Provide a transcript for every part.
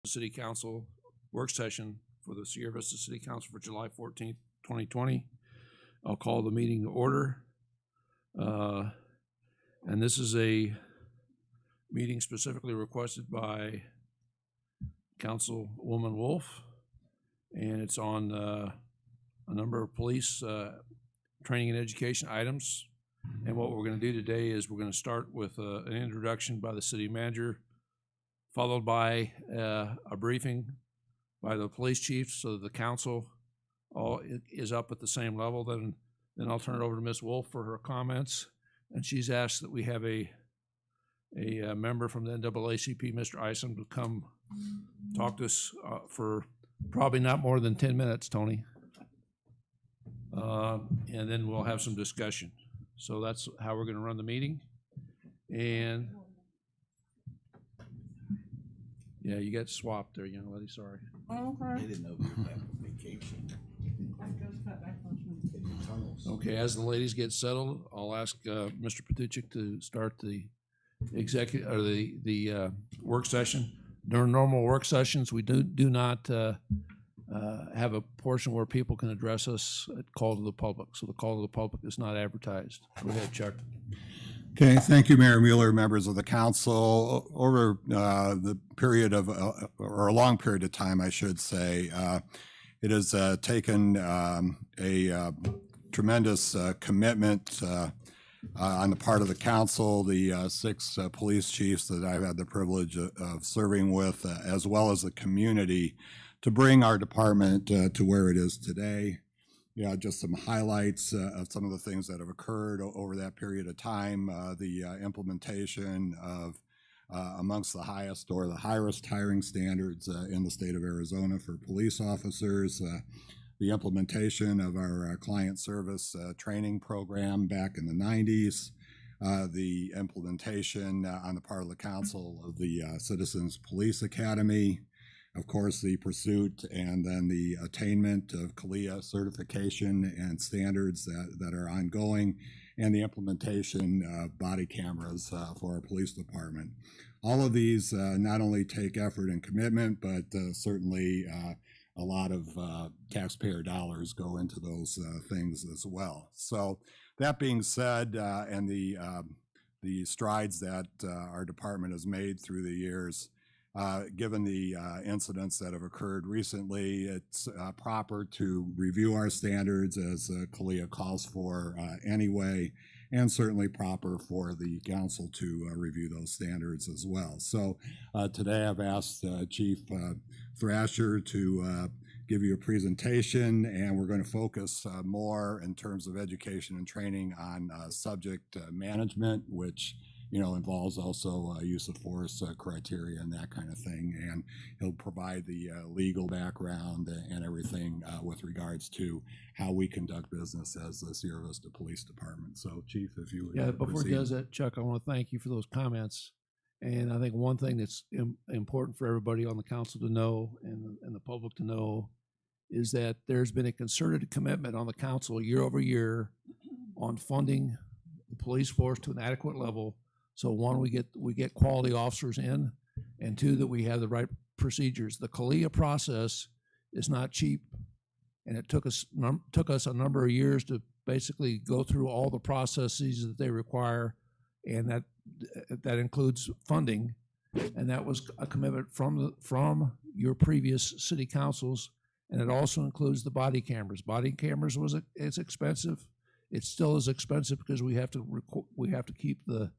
City Council work session for the Sierra Vista City Council for July 14th, 2020. I'll call the meeting to order. And this is a meeting specifically requested by Councilwoman Wolf, and it's on a number of police training and education items. And what we're going to do today is we're going to start with an introduction by the city manager, followed by a briefing by the police chief, so that the council all is up at the same level. Then I'll turn it over to Ms. Wolf for her comments, and she's asked that we have a member from the NAACP, Mr. Isom, to come talk to us for probably not more than 10 minutes, Tony. And then we'll have some discussion. So that's how we're going to run the meeting. And yeah, you got swapped there, young lady. Sorry. Oh, okay. They didn't know we were having vacation. Okay, as the ladies get settled, I'll ask Mr. Patuchik to start the executive or the work session. During normal work sessions, we do not have a portion where people can address us at call to the public. So the call to the public is not advertised. Go ahead, Chuck. Okay, thank you, Mayor Mueller, members of the council. Over the period of, or a long period of time, I should say, it has taken a tremendous commitment on the part of the council, the 6 police chiefs that I've had the privilege of serving with, as well as the community, to bring our department to where it is today. Yeah, just some highlights of some of the things that have occurred over that period of time. The implementation of amongst the highest or the highest hiring standards in the state of Arizona for police officers. The implementation of our client service training program back in the 90s. The implementation on the part of the council of the Citizens Police Academy. Of course, the pursuit and then the attainment of CALEA certification and standards that are ongoing, and the implementation of body cameras for our police department. All of these not only take effort and commitment, but certainly a lot of taxpayer dollars go into those things as well. So that being said, and the strides that our department has made through the years, given the incidents that have occurred recently, it's proper to review our standards as CALEA calls for anyway, and certainly proper for the council to review those standards as well. So today I've asked Chief Thrasher to give you a presentation, and we're going to focus more in terms of education and training on subject management, which involves also use of force criteria and that kind of thing. And he'll provide the legal background and everything with regards to how we conduct business as the Sierra Vista Police Department. So, Chief, if you would Before proceed. he does that, Chuck, I want to thank you for those comments. And I think one thing that's important for everybody on the council to know and the public to know is that there's been a concerted commitment on the council year over year on funding the police force to an adequate level. So one, we get quality officers in, and 2, that we have the right procedures. The CALEA process is not cheap, and it took us a number of years to basically go through all the processes that they require, and that includes funding, and that was a commitment from your previous city councils, and it also includes the body cameras. Body cameras it's expensive. It still is expensive because we have to keep the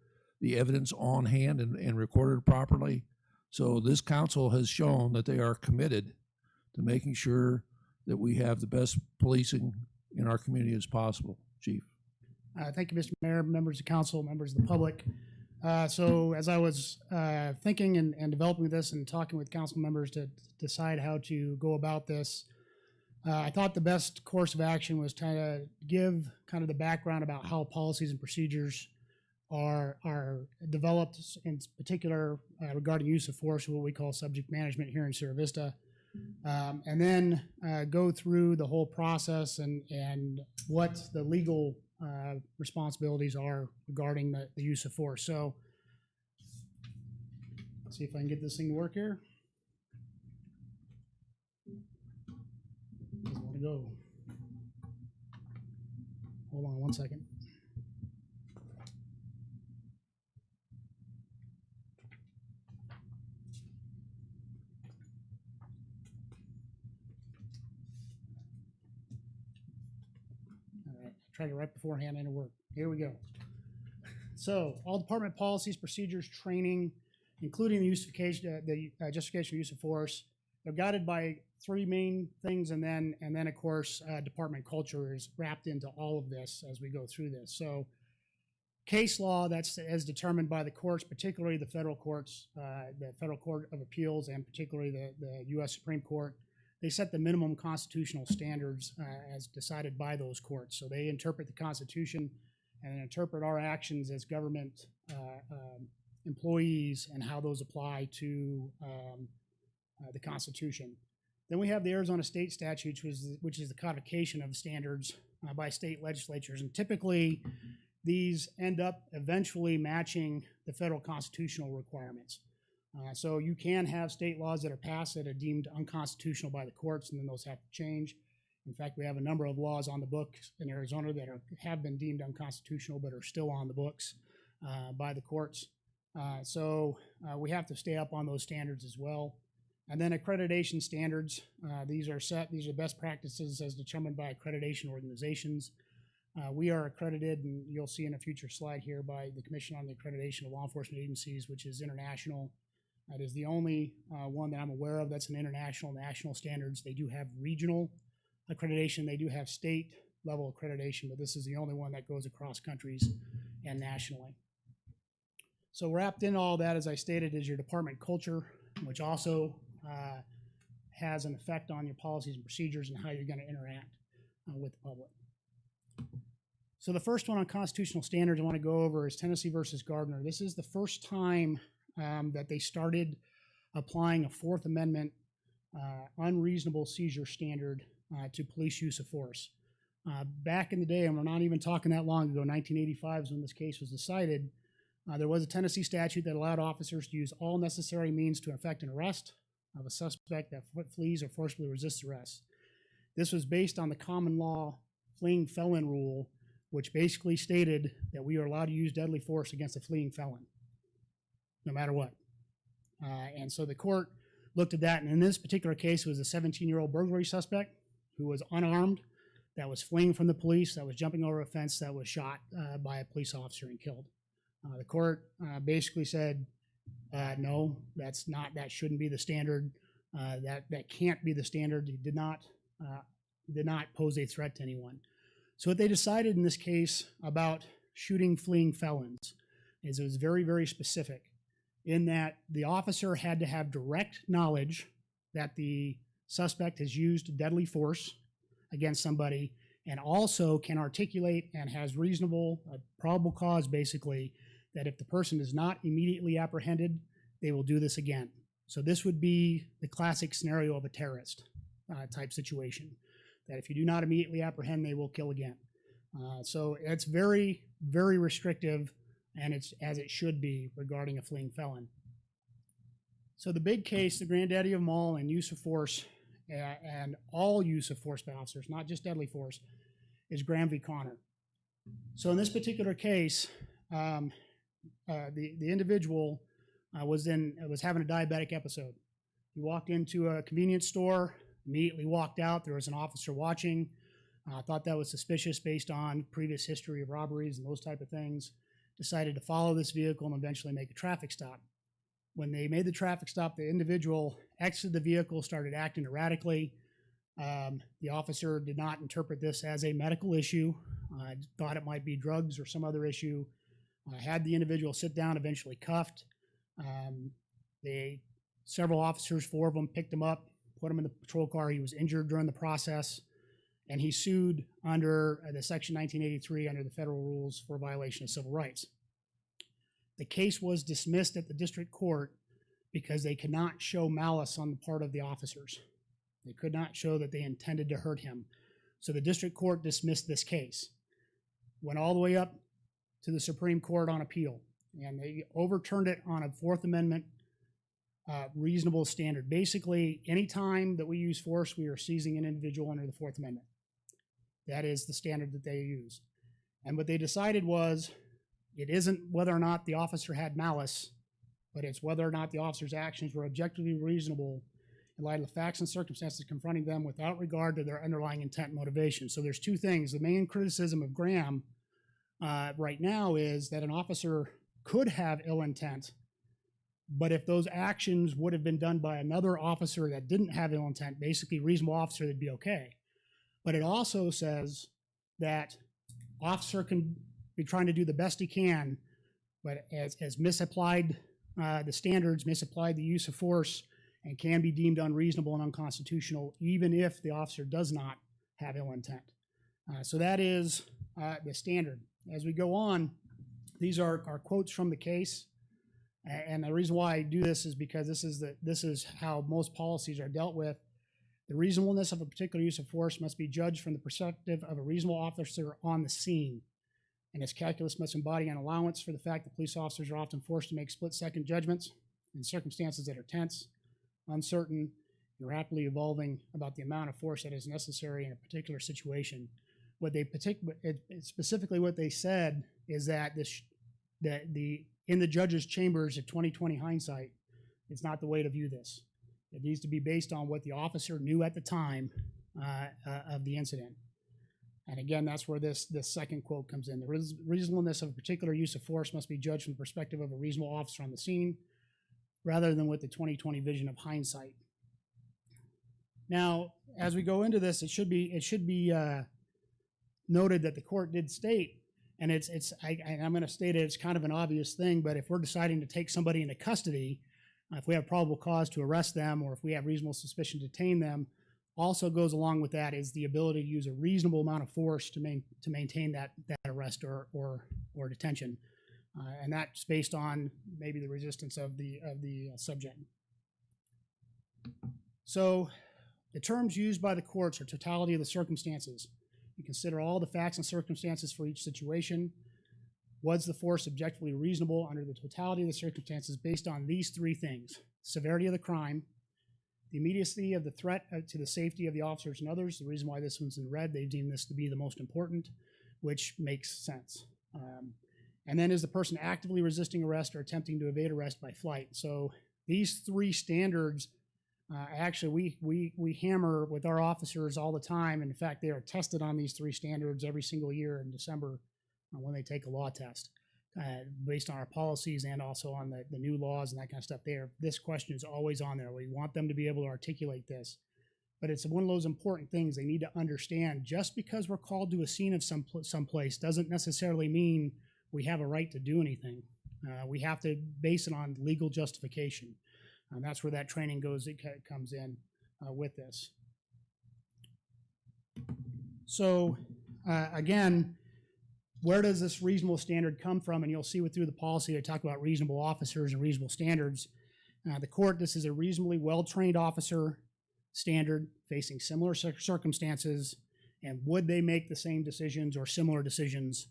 evidence on hand and recorded properly. So this council has shown that they are committed to making sure that we have the best policing in our community as possible. Chief. Thank you, Mr. Mayor, members of council, members of the public. So as I was thinking and developing this and talking with council members to decide how to go about this, I thought the best course of action was to give kind of the background about how policies and procedures are developed, in particular regarding use of force, what we call subject management here in Sierra Vista, and then go through the whole process and what the legal responsibilities are regarding the use of force. So let's see if I can get this thing to work here. go. Hold on one second. All right, I tried it right beforehand and it worked. Here we go. So, all department policies, procedures, training, including the justification of use of force, they're guided by three main things, and then of course department culture is wrapped into all of this as we go through this. So, case law that's as determined by the courts, particularly the federal courts, the Federal Court of Appeals, and particularly the U.S. Supreme Court. They set the minimum constitutional standards as decided by those courts. So they interpret the Constitution and interpret our actions as government employees and how those apply to the Constitution. Then we have the Arizona state statutes, which is the codification of standards by state legislatures. And typically, these end up eventually matching the federal constitutional requirements. So you can have state laws that are passed that are deemed unconstitutional by the courts, and then those have to change. In fact, we have a number of laws on the books in Arizona that have been deemed unconstitutional but are still on the books by the courts. So we have to stay up on those standards as well. And then accreditation standards, these are best practices as determined by accreditation organizations. We are accredited, and you'll see in a future slide here, by the Commission on the Accreditation of Law Enforcement Agencies, which is international. That is the only one that I'm aware of that's an international, national standards. They do have regional accreditation. They do have state level accreditation, but this is the only one that goes across countries and nationally. So wrapped in all that, as I stated, is your department culture, which also has an effect on your policies and procedures and how you're going to interact with the public. So the first one on constitutional standards I want to go over is Tennessee versus Gardner. This is the first time that they started applying a Fourth Amendment unreasonable seizure standard to police use of force. Back in the day, and we're not even talking that long ago, 1985 is when this case was decided, there was a Tennessee statute that allowed officers to use all necessary means to effect an arrest of a suspect that flees or forcibly resists arrest. This was based on the common law fleeing felon rule, which basically stated that we are allowed to use deadly force against a fleeing felon, no matter what. And so the court looked at that, and in this particular case, it was a 17-year-old burglary suspect who was unarmed, that was fleeing from the police, that was jumping over a fence, that was shot by a police officer and killed. The court basically said, no, that shouldn't be the standard. That can't be the standard. He did not pose a threat to anyone. So what they decided in this case about shooting fleeing felons is it was very, very specific in that the officer had to have direct knowledge that the suspect has used deadly force against somebody, and also can articulate and has reasonable, probable cause basically, that if the person is not immediately apprehended, they will do this again. So this would be the classic scenario of a terrorist type situation, that if you do not immediately apprehend, they will kill again. So it's very, very restrictive, and it's as it should be regarding a fleeing felon. So the big case, the granddaddy of them all, and use of force, and all use of force by officers, not just deadly force, is Graham v. Connor. So in this particular case, the individual was having a diabetic episode. He walked into a convenience store, immediately walked out. There was an officer watching. Thought that was suspicious based on previous history of robberies and those type of things. Decided to follow this vehicle and eventually make a traffic stop. When they made the traffic stop, the individual exited the vehicle, started acting erratically. The officer did not interpret this as a medical issue. Thought it might be drugs or some other issue. Had the individual sit down, eventually cuffed. Several officers, 4 of them, picked him up, put him in the patrol car. He was injured during the process, and he sued under the Section 1983 under the federal rules for violation of civil rights. The case was dismissed at the district court because they could not show malice on the part of the officers. They could not show that they intended to hurt him. So the district court dismissed this case. Went all the way up to the Supreme Court on appeal, and they overturned it on a Fourth Amendment reasonable standard. Basically, anytime that we use force, we are seizing an individual under the Fourth Amendment. That is the standard that they use. And what they decided was it isn't whether or not the officer had malice, but it's whether or not the officer's actions were objectively reasonable in light of the facts and circumstances confronting them without regard to their underlying intent and motivation. So there's two things. The main criticism of Graham right now is that an officer could have ill intent, but if those actions would have been done by another officer that didn't have ill intent, basically reasonable officer, they'd be okay. But it also says that officer can be trying to do the best he can, but as misapplied the standards, misapplied the use of force, and can be deemed unreasonable and unconstitutional, even if the officer does not have ill intent. So that is the standard. As we go on, these are quotes from the case. And the reason why I do this is because this is how most policies are dealt with. The reasonableness of a particular use of force must be judged from the perspective of a reasonable officer on the scene. And its calculus must embody an allowance for the fact that police officers are often forced to make split-second judgments in circumstances that are tense, uncertain, and rapidly evolving about the amount of force that is necessary in a particular situation. Specifically what they said is that in the judge's chambers of 20/20 hindsight, it's not the way to view this. It needs to be based on what the officer knew at the time of the incident. And again, that's where this second quote comes in. The reasonableness of a particular use of force must be judged from the perspective of a reasonable officer on the scene, rather than with the 20/20 vision of hindsight. Now, as we go into this, it should be noted that the court did state, and I'm going to state it, it's kind of an obvious thing, but if we're deciding to take somebody into custody, if we have probable cause to arrest them, or if we have reasonable suspicion to detain them, also goes along with that is the ability to use a reasonable amount of force to maintain that arrest or detention. And that's based on maybe the resistance of the subject. So the terms used by the courts are totality of the circumstances. You consider all the facts and circumstances for each situation. Was the force objectively reasonable under the totality of the circumstances based on these three things? Severity of the crime, the immediacy of the threat to the safety of the officers and others. The reason why this one's in red, they deem this to be the most important, which makes sense. And then is the person actively resisting arrest or attempting to evade arrest by flight? So these three standards, actually we hammer with our officers all the time. In fact, they are tested on these three standards every single year in December when they take a law test. Based on our policies and also on the new laws and that kind of stuff there. This question is always on there. We want them to be able to articulate this. But it's one of those important things they need to understand. Just because we're called to a scene of someplace doesn't necessarily mean we have a right to do anything. We have to base it on legal justification. And that's where that training comes in with this. So again, where does this reasonable standard come from? And you'll see through the policy, they talk about reasonable officers and reasonable standards. The court, this is a reasonably well-trained officer standard facing similar circumstances, and would they make the same decisions or similar decisions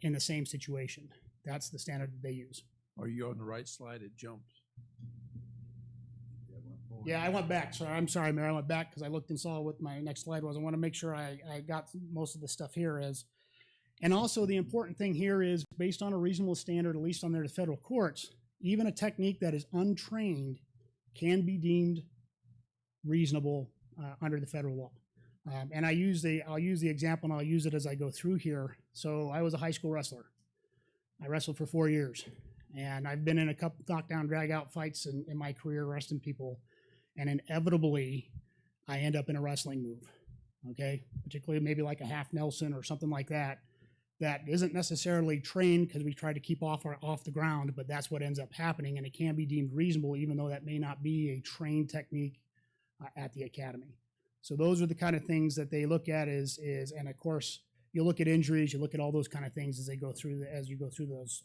in the same situation? That's the standard that they use. Are you on the right slide? It jumped. Yeah, I went back. Sorry, I'm sorry, Mayor. I went back because I looked and saw what my next slide was. I want to make sure I got most of the stuff here as. And also the important thing here is based on a reasonable standard, at least on the federal courts, even a technique that is untrained can be deemed reasonable under the federal law. And I'll use the example and I'll use it as I go through here. So I was a high school wrestler. I wrestled for 4 years and I've been in a couple knockdown drag out fights in my career wrestling people. And inevitably I end up in a wrestling move. Okay. Particularly maybe like a half Nelson or something like that. That isn't necessarily trained because we try to keep off the ground, but that's what ends up happening, and it can be deemed reasonable even though that may not be a trained technique at the academy. So those are the kind of things that they look at and of course you look at injuries, you look at all those kind of things as you go through those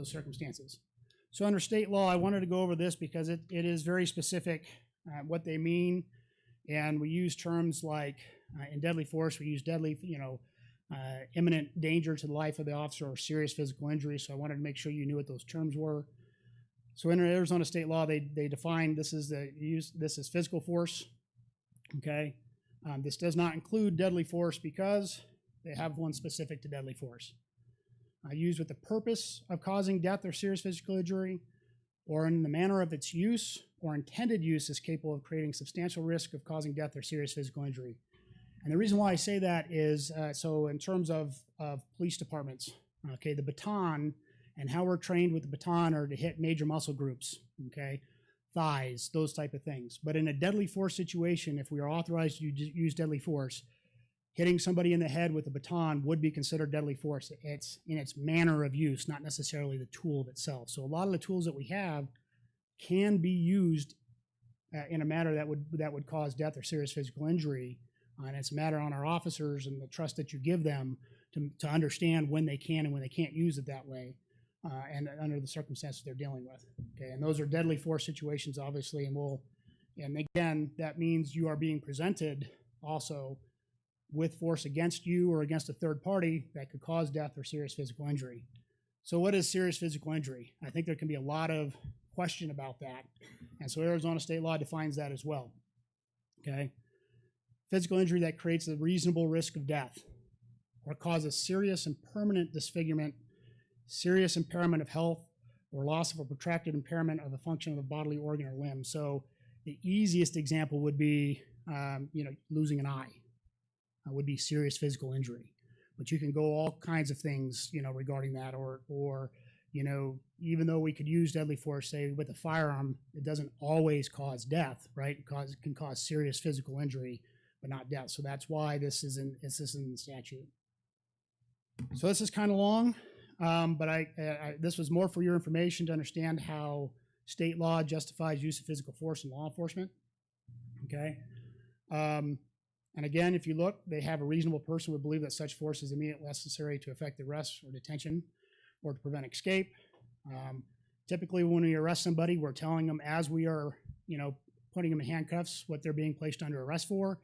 circumstances. So under state law, I wanted to go over this because it is very specific what they mean, and we use terms like in deadly force, we use deadly, imminent danger to the life of the officer or serious physical injury. So I wanted to make sure you knew what those terms were. So in Arizona state law, they define this is this is physical force. Okay. This does not include deadly force because they have one specific to deadly force. Used with the purpose of causing death or serious physical injury, or in the manner of its use or intended use is capable of creating substantial risk of causing death or serious physical injury. And the reason why I say that is, so in terms of police departments, okay, the baton and how we're trained with the baton are to hit major muscle groups, okay, thighs, those type of things. But in a deadly force situation, if we are authorized to use deadly force, hitting somebody in the head with a baton would be considered deadly force. It's in its manner of use, not necessarily the tool itself. So a lot of the tools that we have can be used in a manner that would cause death or serious physical injury. And it's a matter on our officers and the trust that you give them to understand when they can and when they can't use it that way, and under the circumstances they're dealing with. Okay, and those are deadly force situations, obviously, and again, that means you are being presented also with force against you or against a third party that could cause death or serious physical injury. So what is serious physical injury? I think there can be a lot of question about that. And so Arizona state law defines that as well. Okay. Physical injury that creates a reasonable risk of death or causes serious and permanent disfigurement, serious impairment of health, or loss of a protracted impairment of a function of a bodily organ or limb. So the easiest example would be, losing an eye. Would be serious physical injury. But you can go all kinds of things, regarding that, or even though we could use deadly force, say with a firearm, it doesn't always cause death, right? It can cause serious physical injury, but not death. So that's why this is in the statute. So this is kind of long, but this was more for your information to understand how state law justifies use of physical force in law enforcement. Okay. And again, if you look, they have a reasonable person would believe that such force is immediately necessary to effect arrest or detention or to prevent escape. Typically, when we arrest somebody, we're telling them as we are, putting them in handcuffs, what they're being placed under arrest for,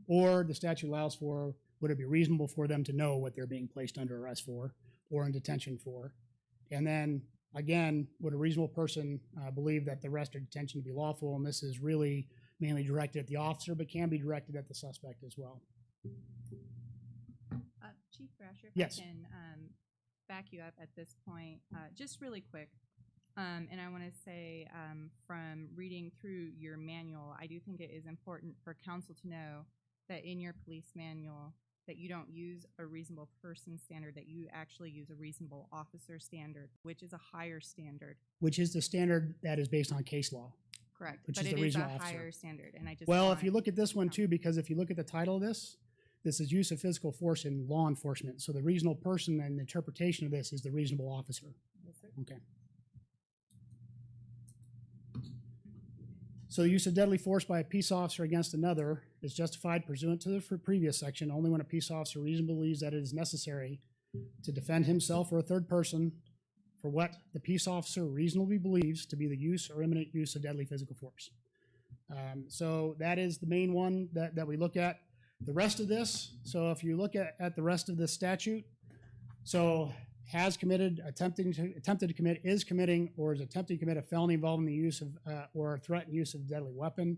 or the statute allows for, would it be reasonable for them to know what they're being placed under arrest for or in detention for? And then, again, would a reasonable person believe that the arrest or detention to be lawful? And this is really mainly directed at the officer, but can be directed at the suspect as well. Chief Thrasher, if Yes. I can back you up at this point, just really quick. And I want to say from reading through your manual, I do think it is important for council to know that in your police manual that you don't use a reasonable person standard, that you actually use a reasonable officer standard, which is a higher standard. Which is the standard that is based on case law. Correct. Which but is it the is a reasonable officer. higher standard. And I just Well, want if you look at this one too, because if you look at the title of this is use of physical force in law enforcement. So the reasonable person and the interpretation of this is the reasonable officer. Yes, sir. Okay. So the use of deadly force by a peace officer against another is justified pursuant to the previous section only when a peace officer reasonably believes that it is necessary to defend himself or a third person for what the peace officer reasonably believes to be the use or imminent use of deadly physical force. So that is the main one that we look at. The rest of this, so if you look at the rest of this statute, so has committed, attempted to commit, is committing, or is attempting to commit a felony involving the use of or threatened use of a deadly weapon.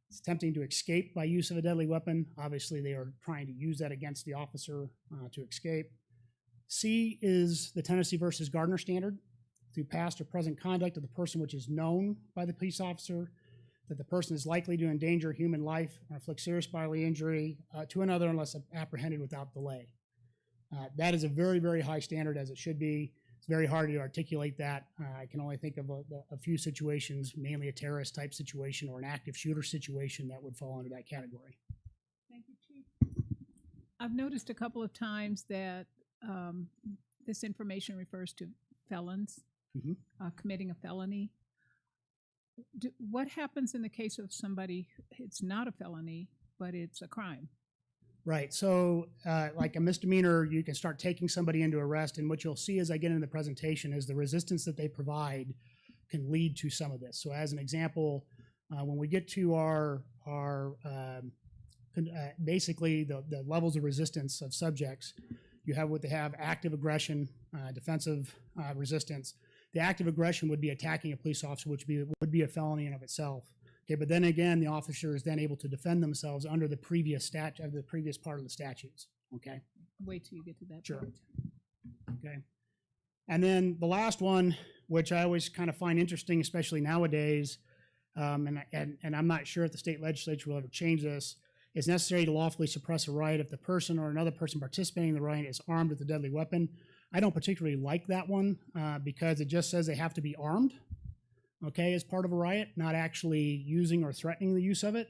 It's attempting to escape by use of a deadly weapon. Obviously, they are trying to use that against the officer to escape. C is the Tennessee versus Gardner standard, through past or present conduct of the person which is known by the police officer that the person is likely to endanger human life or inflict serious bodily injury to another unless apprehended without delay. That is a very, very high standard, as it should be. It's very hard to articulate that. I can only think of a few situations, mainly a terrorist type situation or an active shooter situation that would fall under that category. Thank you, Chief. I've noticed a couple of times that this information refers to felons committing a felony. What happens in the case of somebody, it's not a felony, but it's a crime? Right. So like a misdemeanor, you can start taking somebody into arrest. And what you'll see as I get into the presentation is the resistance that they provide can lead to some of this. So as an example, when we get to our basically the levels of resistance of subjects, you have what they have: active aggression, defensive resistance, the act of aggression would be attacking a police officer, which would be a felony in of itself. Okay, but then again, the officer is then able to defend themselves under the previous part of the statutes. Okay, Wait till you get to that sure. part. Okay, and then the last one, which I always kind of find interesting, especially nowadays, and I'm not sure if the state legislature will ever change this. It's necessary to lawfully suppress a riot if the person or another person participating in the riot is armed with a deadly weapon. I don't particularly like that one because it just says they have to be armed, okay, as part of a riot, not actually using or threatening the use of it.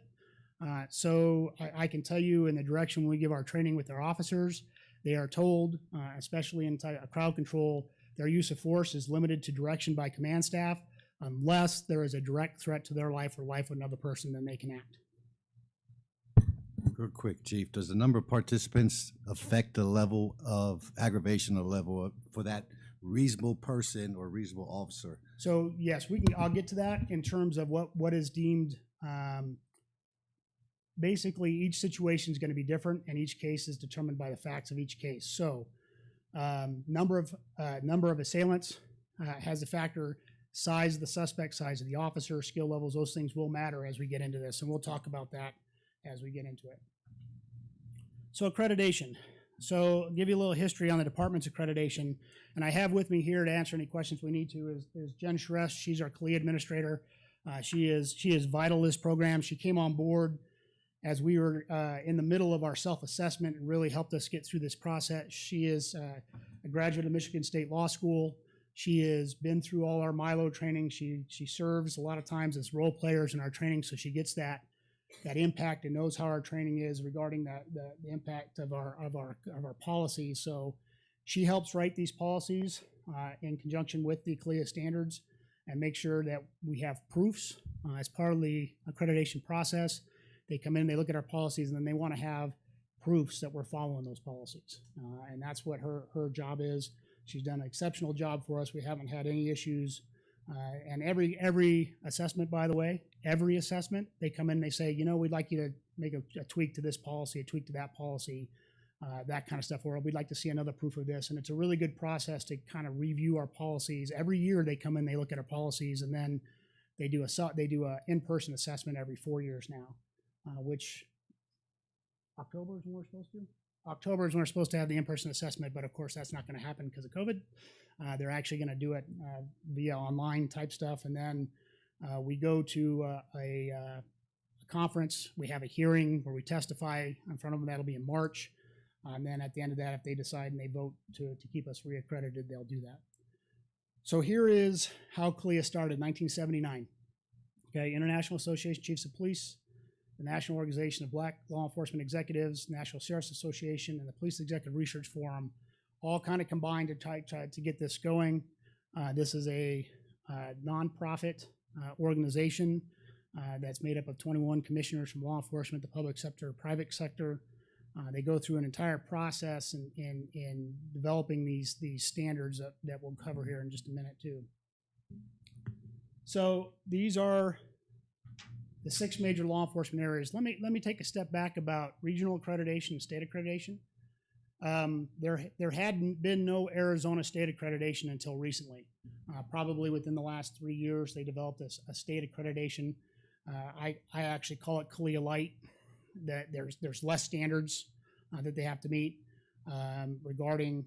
So I can tell you in the direction we give our training with our officers, they are told, especially in crowd control, their use of force is limited to direction by command staff unless there is a direct threat to their life or life of another person, then they can act. Real quick, Chief, does the number of participants affect the level of aggravation or level of, for that reasonable person or reasonable officer? So yes, I'll get to that in terms of what is deemed. Basically, each situation is going to be different, and each case is determined by the facts of each case. So, number of assailants has a factor. Size of the suspect, size of the officer, skill levels, those things will matter as we get into this, and we'll talk about that as we get into it. So accreditation. So I'll give you a little history on the department's accreditation, and I have with me here to answer any questions we need to is Jen Shrest. She's our CALEA administrator. She is vital to this program. She came on board as we were in the middle of our self-assessment and really helped us get through this process. She is a graduate of Michigan State Law School. She has been through all our Milo training. She serves a lot of times as role players in our training, so she gets that impact and knows how our training is regarding the impact of our policies. So she helps write these policies in conjunction with the CALEA standards and make sure that we have proofs as part of the accreditation process. They come in, they look at our policies, and then they want to have proofs that we're following those policies. And that's what her job is. She's done an exceptional job for us. We haven't had any issues. And every assessment, by the way, every assessment, they come in, they say, you know, we'd like you to make a tweak to this policy, a tweak to that policy, that kind of stuff, or we'd like to see another proof of this. And it's a really good process to kind of review our policies. Every year they come in, they look at our policies, and then they do a in-person assessment every 4 years now, which October is when we're supposed to? October is when we're supposed to have the in-person assessment, but of course that's not going to happen because of COVID. They're actually going to do it via online type stuff, and then we go to a conference. We have a hearing where we testify in front of them. That'll be in March, and then at the end of that, if they decide and they vote to keep us reaccredited, they'll do that. So here is how CALEA started, 1979. Okay, International Association of Chiefs of Police, the National Organization of Black Law Enforcement Executives, National Sheriff's Association, and the Police Executive Research Forum all kind of combined to try to get this going. This is a nonprofit organization that's made up of 21 commissioners from law enforcement, the public sector, private sector. They go through an entire process in developing these standards that we'll cover here in just a minute too. So these are the 6 major law enforcement areas. Let me take a step back about regional accreditation and state accreditation. There hadn't been no Arizona state accreditation until recently. Probably within the last 3 years, they developed a state accreditation. I actually call it CALEA Light. That there's less standards that they have to meet regarding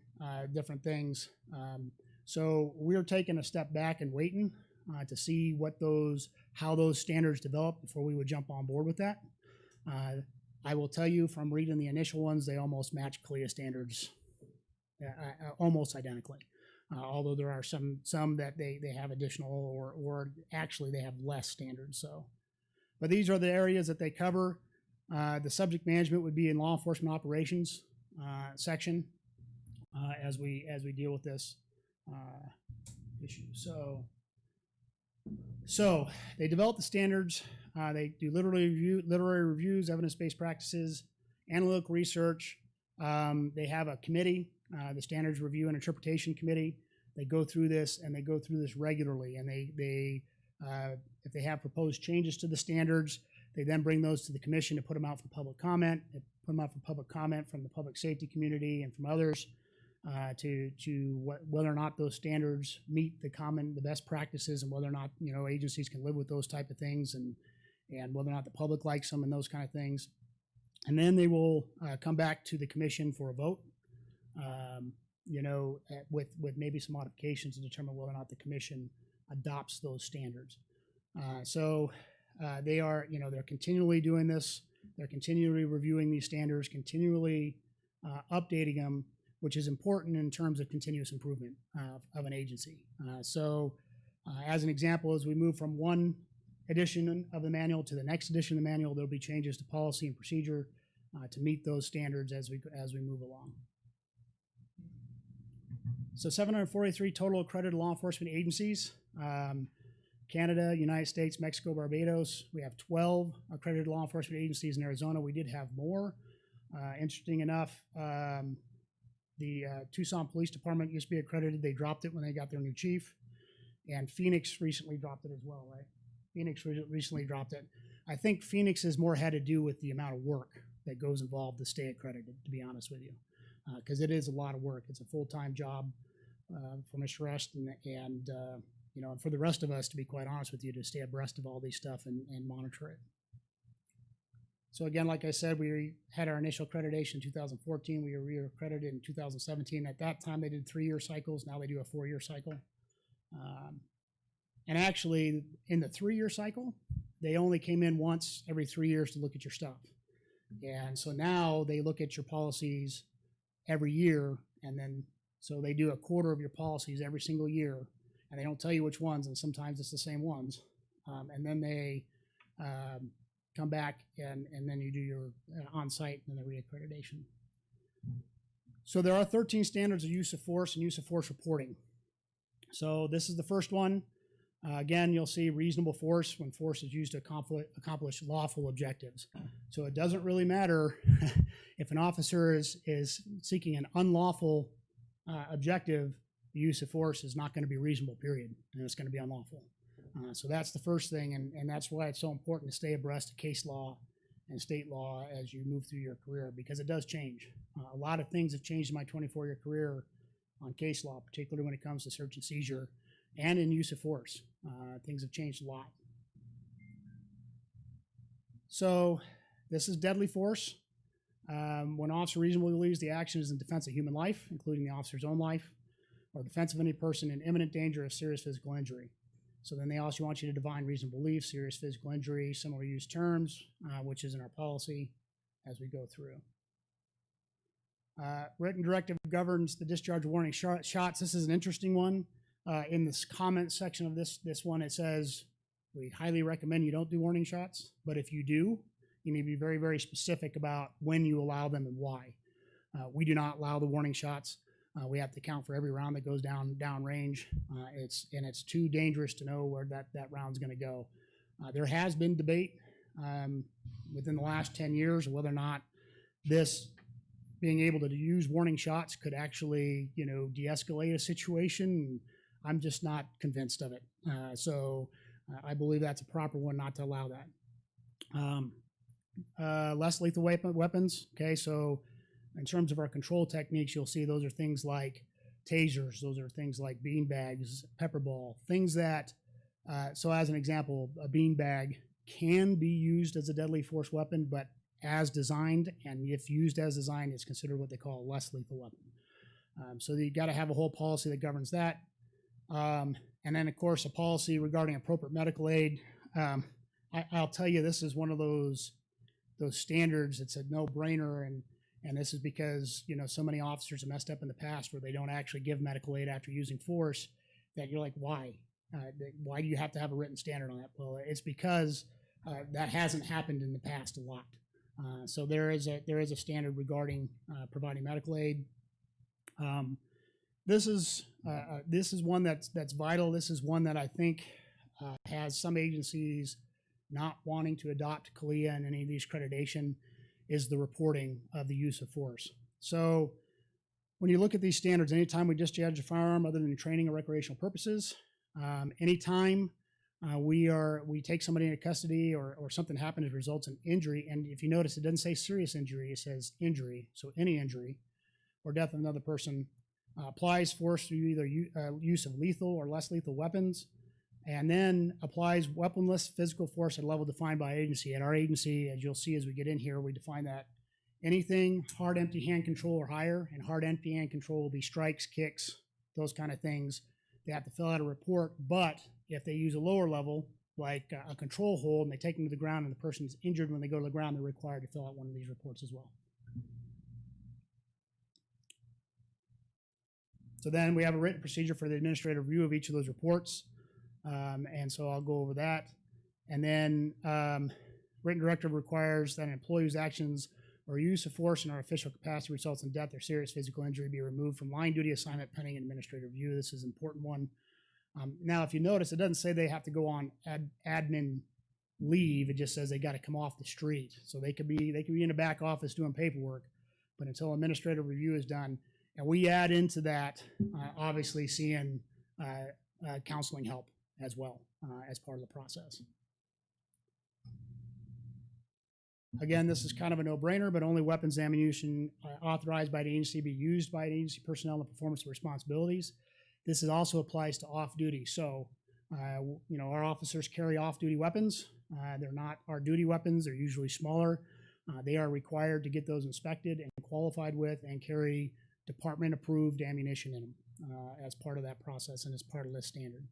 different things. So we're taking a step back and waiting to see how those standards develop before we would jump on board with that. I will tell you from reading the initial ones, they almost match CALEA standards almost identically. Although there are some that they have additional or actually they have less standards. So, but these are the areas that they cover. The subject management would be in law enforcement operations section as we deal with this issue. So they develop the standards. They do literary reviews, evidence-based practices, analytical research. They have a committee, the Standards Review and Interpretation Committee. They go through this, and they go through this regularly. And they if they have proposed changes to the standards, they then bring those to the commission to put them out for public comment. They put them out for public comment from the public safety community and from others. whether or not those standards meet the best practices, and whether or not agencies can live with those type of things, and whether or not the public likes them and those kind of things. And then they will come back to the commission for a vote, with maybe some modifications to determine whether or not the commission adopts those standards. They're continually doing this. They're continually reviewing these standards, continually updating them, which is important in terms of continuous improvement of an agency. As an example, as we move from one edition of the manual to the next edition of the manual, there'll be changes to policy and procedure to meet those standards as we move along. So 743 total accredited law enforcement agencies. Canada, United States, Mexico, Barbados. We have 12 accredited law enforcement agencies in Arizona. We did have more. Interesting enough, the Tucson Police Department used to be accredited. They dropped it when they got their new chief. And Phoenix recently dropped it as well, right? Phoenix recently dropped it. I think Phoenix has more had to do with the amount of work that goes involved to stay accredited, to be honest with you, because it is a lot of work. It's a full-time job for Mr. Rust and for the rest of us, to be quite honest with you, to stay abreast of all these stuff and monitor it. So again, like I said, we had our initial accreditation in 2014. We were re-accredited in 2017. At that time, they did 3-year cycles. Now they do a 4-year cycle. And actually, in the 3-year cycle, they only came in once every 3 years to look at your stuff. And so now they look at your policies every year, and then so they do a quarter of your policies every single year, and they don't tell you which ones, and sometimes it's the same ones. And then they come back, and then you do your on-site and then the reaccreditation. So there are 13 standards of use of force and use of force reporting. So this is the first one. Again, you'll see reasonable force when force is used to accomplish lawful objectives. So it doesn't really matter if an officer is seeking an unlawful objective. The use of force is not going to be reasonable, period, and it's going to be unlawful. So that's the first thing, and that's why it's so important to stay abreast of case law and state law as you move through your career, because it does change. A lot of things have changed in my 24-year career on case law, particularly when it comes to search and seizure and in use of force. Things have changed a lot. So this is deadly force. When an officer reasonably believes the action is in defense of human life, including the officer's own life, or defense of any person in imminent danger of serious physical injury. So then they also want you to define reasonable belief, serious physical injury, similar use terms, which is in our policy as we go through. Written directive governs the discharge of warning shots. This is an interesting one. In this comment section of this one, it says, we highly recommend you don't do warning shots, but if you do, you need to be very, very specific about when you allow them and why. We do not allow the warning shots. We have to count for every round that goes down range. It's too dangerous to know where that round's going to go. There has been debate within the last 10 years whether or not this being able to use warning shots could actually, de-escalate a situation. I'm just not convinced of it. So I believe that's a proper one not to allow that. Less lethal weapons. Okay, so in terms of our control techniques, you'll see those are things like tasers. Those are things like bean bags, pepper ball, things that, so as an example, a bean bag can be used as a deadly force weapon, but as designed, and if used as designed, it's considered what they call a less lethal weapon. So you got to have a whole policy that governs that. And then, of course, a policy regarding appropriate medical aid. I'll tell you, this is one of those standards. It's a no-brainer, and this is because, so many officers have messed up in the past where they don't actually give medical aid after using force, that you're like, why? Why do you have to have a written standard on that? Well, it's because that hasn't happened in the past a lot. So there is a standard regarding providing medical aid. This is one that's vital. This is one that I think has some agencies not wanting to adopt CALIA and any of these accreditation, is the reporting of the use of force. So when you look at these standards, anytime we discharge a firearm other than training or recreational purposes, anytime we take somebody into custody or something happens that results in injury, and if you notice, it doesn't say serious injury, it says injury, so any injury or death of another person, applies force through either use of lethal or less lethal weapons, and then applies weaponless physical force at a level defined by agency. At our agency, as you'll see as we get in here, we define that anything hard empty hand control or higher, and hard empty hand control will be strikes, kicks, those kind of things. They have to fill out a report, but if they use a lower level, like a control hold, and they take them to the ground and the person is injured when they go to the ground, they're required to fill out one of these reports as well. So then we have a written procedure for the administrative review of each of those reports. And so I'll go over that. And then written directive requires that an employee's actions or use of force in our official capacity results in death or serious physical injury be removed from line duty assignment pending administrative review. This is an important one. Now, if you notice, it doesn't say they have to go on admin leave. It just says they got to come off the street. So they could be in the back office doing paperwork, but until administrative review is done, and we add into that, obviously seeing counseling help as well as part of the process. Again, this is kind of a no-brainer, but only weapons and ammunition authorized by the agency be used by the agency personnel in the performance of responsibilities. This also applies to off-duty. So, our officers carry off-duty weapons. They're not our duty weapons. They're usually smaller. They are required to get those inspected and qualified with and carry department-approved ammunition in them as part of that process and as part of this standard.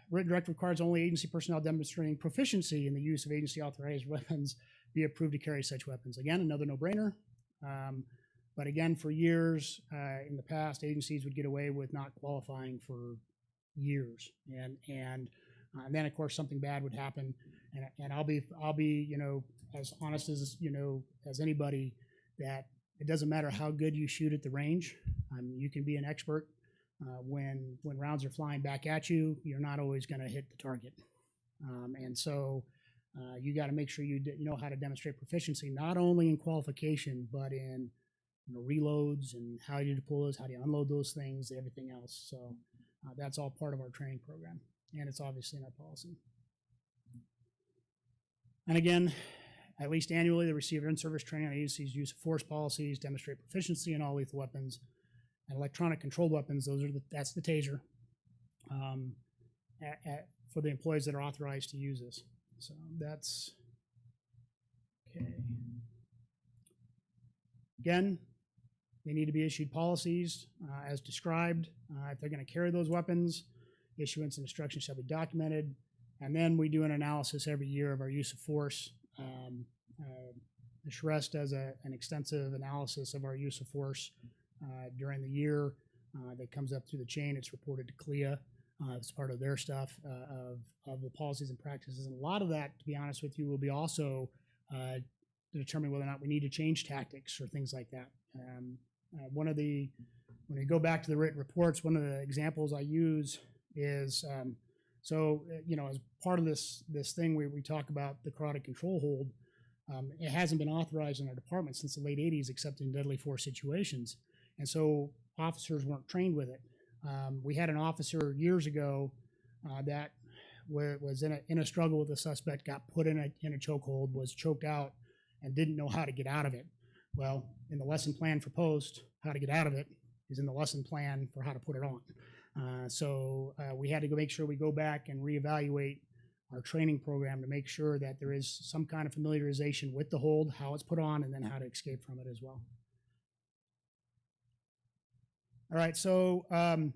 Written directive requires only agency personnel demonstrating proficiency in the use of agency-authorized weapons be approved to carry such weapons. Again, another no-brainer. But again, for years in the past, agencies would get away with not qualifying for years, and then of course something bad would happen. And I'll be as honest as as anybody, that it doesn't matter how good you shoot at the range. You can be an expert. When rounds are flying back at you, you're not always going to hit the target. And so you got to make sure you know how to demonstrate proficiency, not only in qualification, but in reloads and how you deploy those, how do you unload those things, everything else. So that's all part of our training program, and it's obviously in our policy. And again, at least annually, they receive in-service training on agency's use of force policies, demonstrate proficiency in all lethal weapons and electronic controlled weapons. That's the taser for the employees that are authorized to use this. So that's okay. Again, they need to be issued policies as described. If they're going to carry those weapons, issuance and instructions shall be documented. And then we do an analysis every year of our use of force. The SHRES does an extensive analysis of our use of force during the year. That comes up through the chain. It's reported to CLIA. It's part of their stuff of the policies and practices. And a lot of that, to be honest with you, will be also to determine whether or not we need to change tactics or things like that. When we go back to the written reports, one of the examples I use is, as part of this thing we talk about the carotid control hold, it hasn't been authorized in our department since the late 80s, except in deadly force situations. And so officers weren't trained with it. We had an officer years ago that was in a struggle with a suspect, got put in a chokehold, was choked out, and didn't know how to get out of it. Well, in the lesson plan for post, how to get out of it is in the lesson plan for how to put it on. So we had to go make sure we go back and reevaluate our training program to make sure that there is some kind of familiarization with the hold, how it's put on, and then how to escape from it as well. All right, so when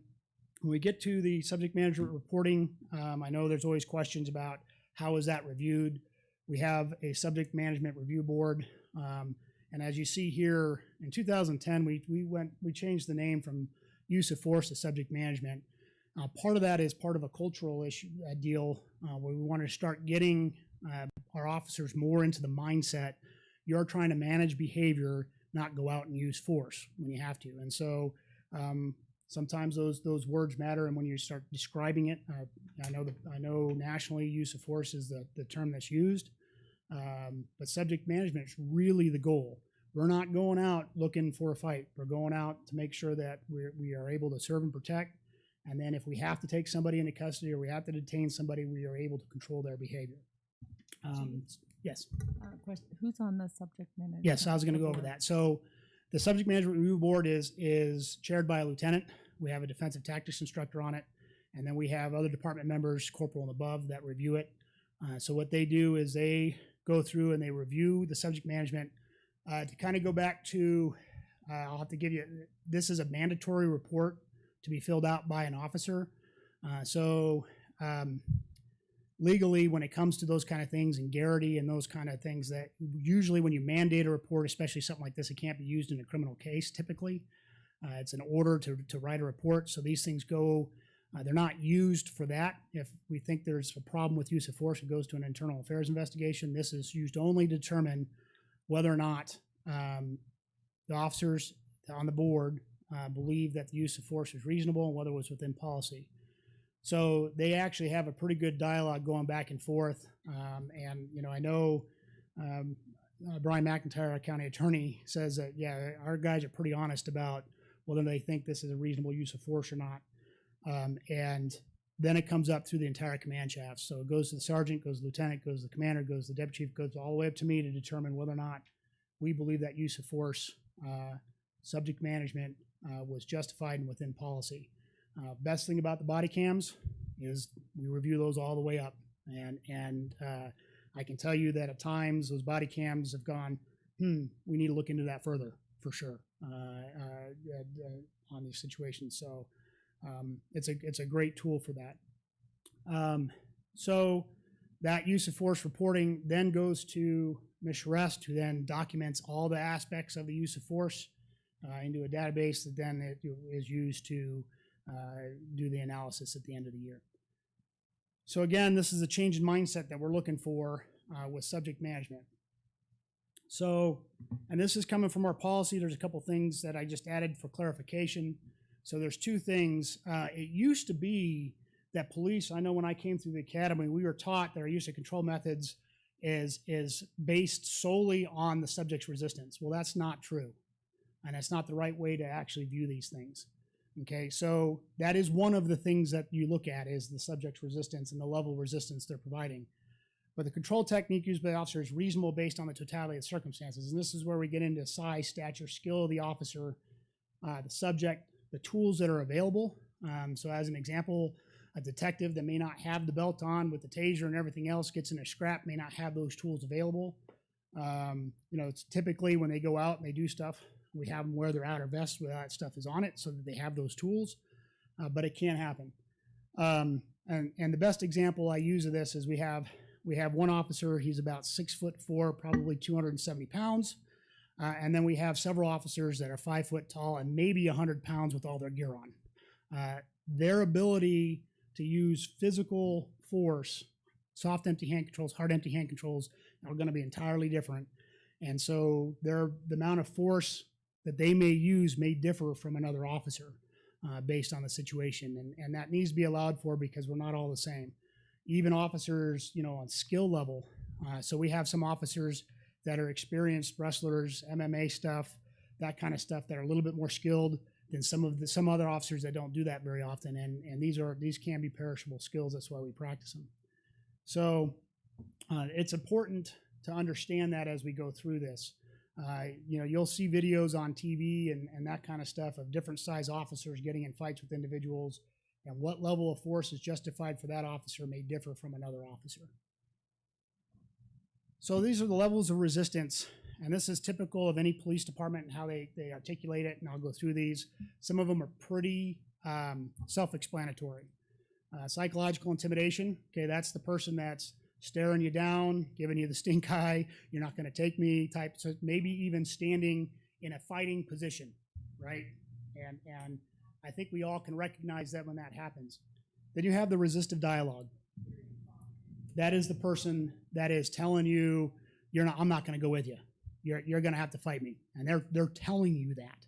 we get to the subject management reporting, I know there's always questions about how is that reviewed. We have a subject management review board, and as you see here, in 2010, we changed the name from use of force to subject management. Part of that is part of a cultural issue deal where we want to start getting our officers more into the mindset. You're trying to manage behavior, not go out and use force when you have to. And so sometimes those words matter, and when you start describing it, I know nationally use of force is the term that's used, but subject management is really the goal. We're not going out looking for a fight. We're going out to make sure that we are able to serve and protect. And then if we have to take somebody into custody or we have to detain somebody, we are able to control their behavior. Yes. Question: who's on the subject management? Yes, I was going to go over that. So The subject management review board is chaired by a lieutenant. We have a defensive tactics instructor on it, and then we have other department members, corporal and above, that review it. So what they do is they go through and they review the subject management. To kind of go back to, I'll have to give you, this is a mandatory report to be filled out by an officer. Legally, when it comes to those kind of things and Garrity and those kind of things, that usually when you mandate a report, especially something like this, it can't be used in a criminal case typically. It's an order to write a report. So these things go, they're not used for that. If we think there's a problem with use of force, it goes to an internal affairs investigation. This is used only to determine whether or not the officers on the board believe that the use of force was reasonable and whether it was within policy. So they actually have a pretty good dialogue going back and forth. And, you know, I know Brian McIntyre, our county attorney, says that, yeah, our guys are pretty honest about whether they think this is a reasonable use of force or not. And then it comes up through the entire command shaft. So it goes to the sergeant, goes to the lieutenant, goes to the commander, goes to the deputy chief, goes all the way up to me to determine whether or not we believe that use of force subject management was justified and within policy. Best thing about the body cams is we review those all the way up. And I can tell you that at times those body cams have gone, we need to look into that further for sure on these situations. So it's a great tool for that. So that use of force reporting then goes to Ms. Shrest, who then documents all the aspects of the use of force into a database that then it is used to do the analysis at the end of the year. So again, this is a change in mindset that we're looking for with subject management. So, and this is coming from our policy. There's a couple things that I just added for clarification. So there's two things. It used to be that police, I know when I came through the academy, we were taught that our use of control methods is based solely on the subject's resistance. Well, that's not true. And that's not the right way to actually view these things. Okay, so that is one of the things that you look at is the subject's resistance and the level of resistance they're providing. But the control technique used by the officer is reasonable based on the totality of the circumstances. And this is where we get into size, stature, skill of the officer, the subject, the tools that are available. So as an example, a detective that may not have the belt on with the taser and everything else gets in a scrap, may not have those tools available. You know, it's typically when they go out and they do stuff, we have them wear their outer vest where that stuff is on it so that they have those tools, but it can happen. And the best example I use of this is we have one officer, he's about 6'4", probably 270 pounds. And then we have several officers that are 5 foot tall and maybe 100 pounds with all their gear on. Their ability to use physical force, soft empty hand controls, hard empty hand controls, are going to be entirely different. And so the amount of force that they may use may differ from another officer based on the situation. And that needs to be allowed for because we're not all the same. Even officers, you know, on skill level. So we have some officers that are experienced wrestlers, MMA stuff, that kind of stuff that are a little bit more skilled than some other officers that don't do that very often. And these can be perishable skills. That's why we practice them. So it's important to understand that as we go through this. You know, you'll see videos on TV and that kind of stuff of different size officers getting in fights with individuals, and what level of force is justified for that officer may differ from another officer. So these are the levels of resistance, and this is typical of any police department and how they articulate it, and I'll go through these. Some of them are pretty self-explanatory. Psychological intimidation, okay, that's the person that's staring you down, giving you the stink eye, you're not going to take me type, so maybe even standing in a fighting position, right? And I think we all can recognize that when that happens. Then you have the resistive dialogue. That is the person that is telling you, I'm not going to go with you. You're going to have to fight me. And they're telling you that.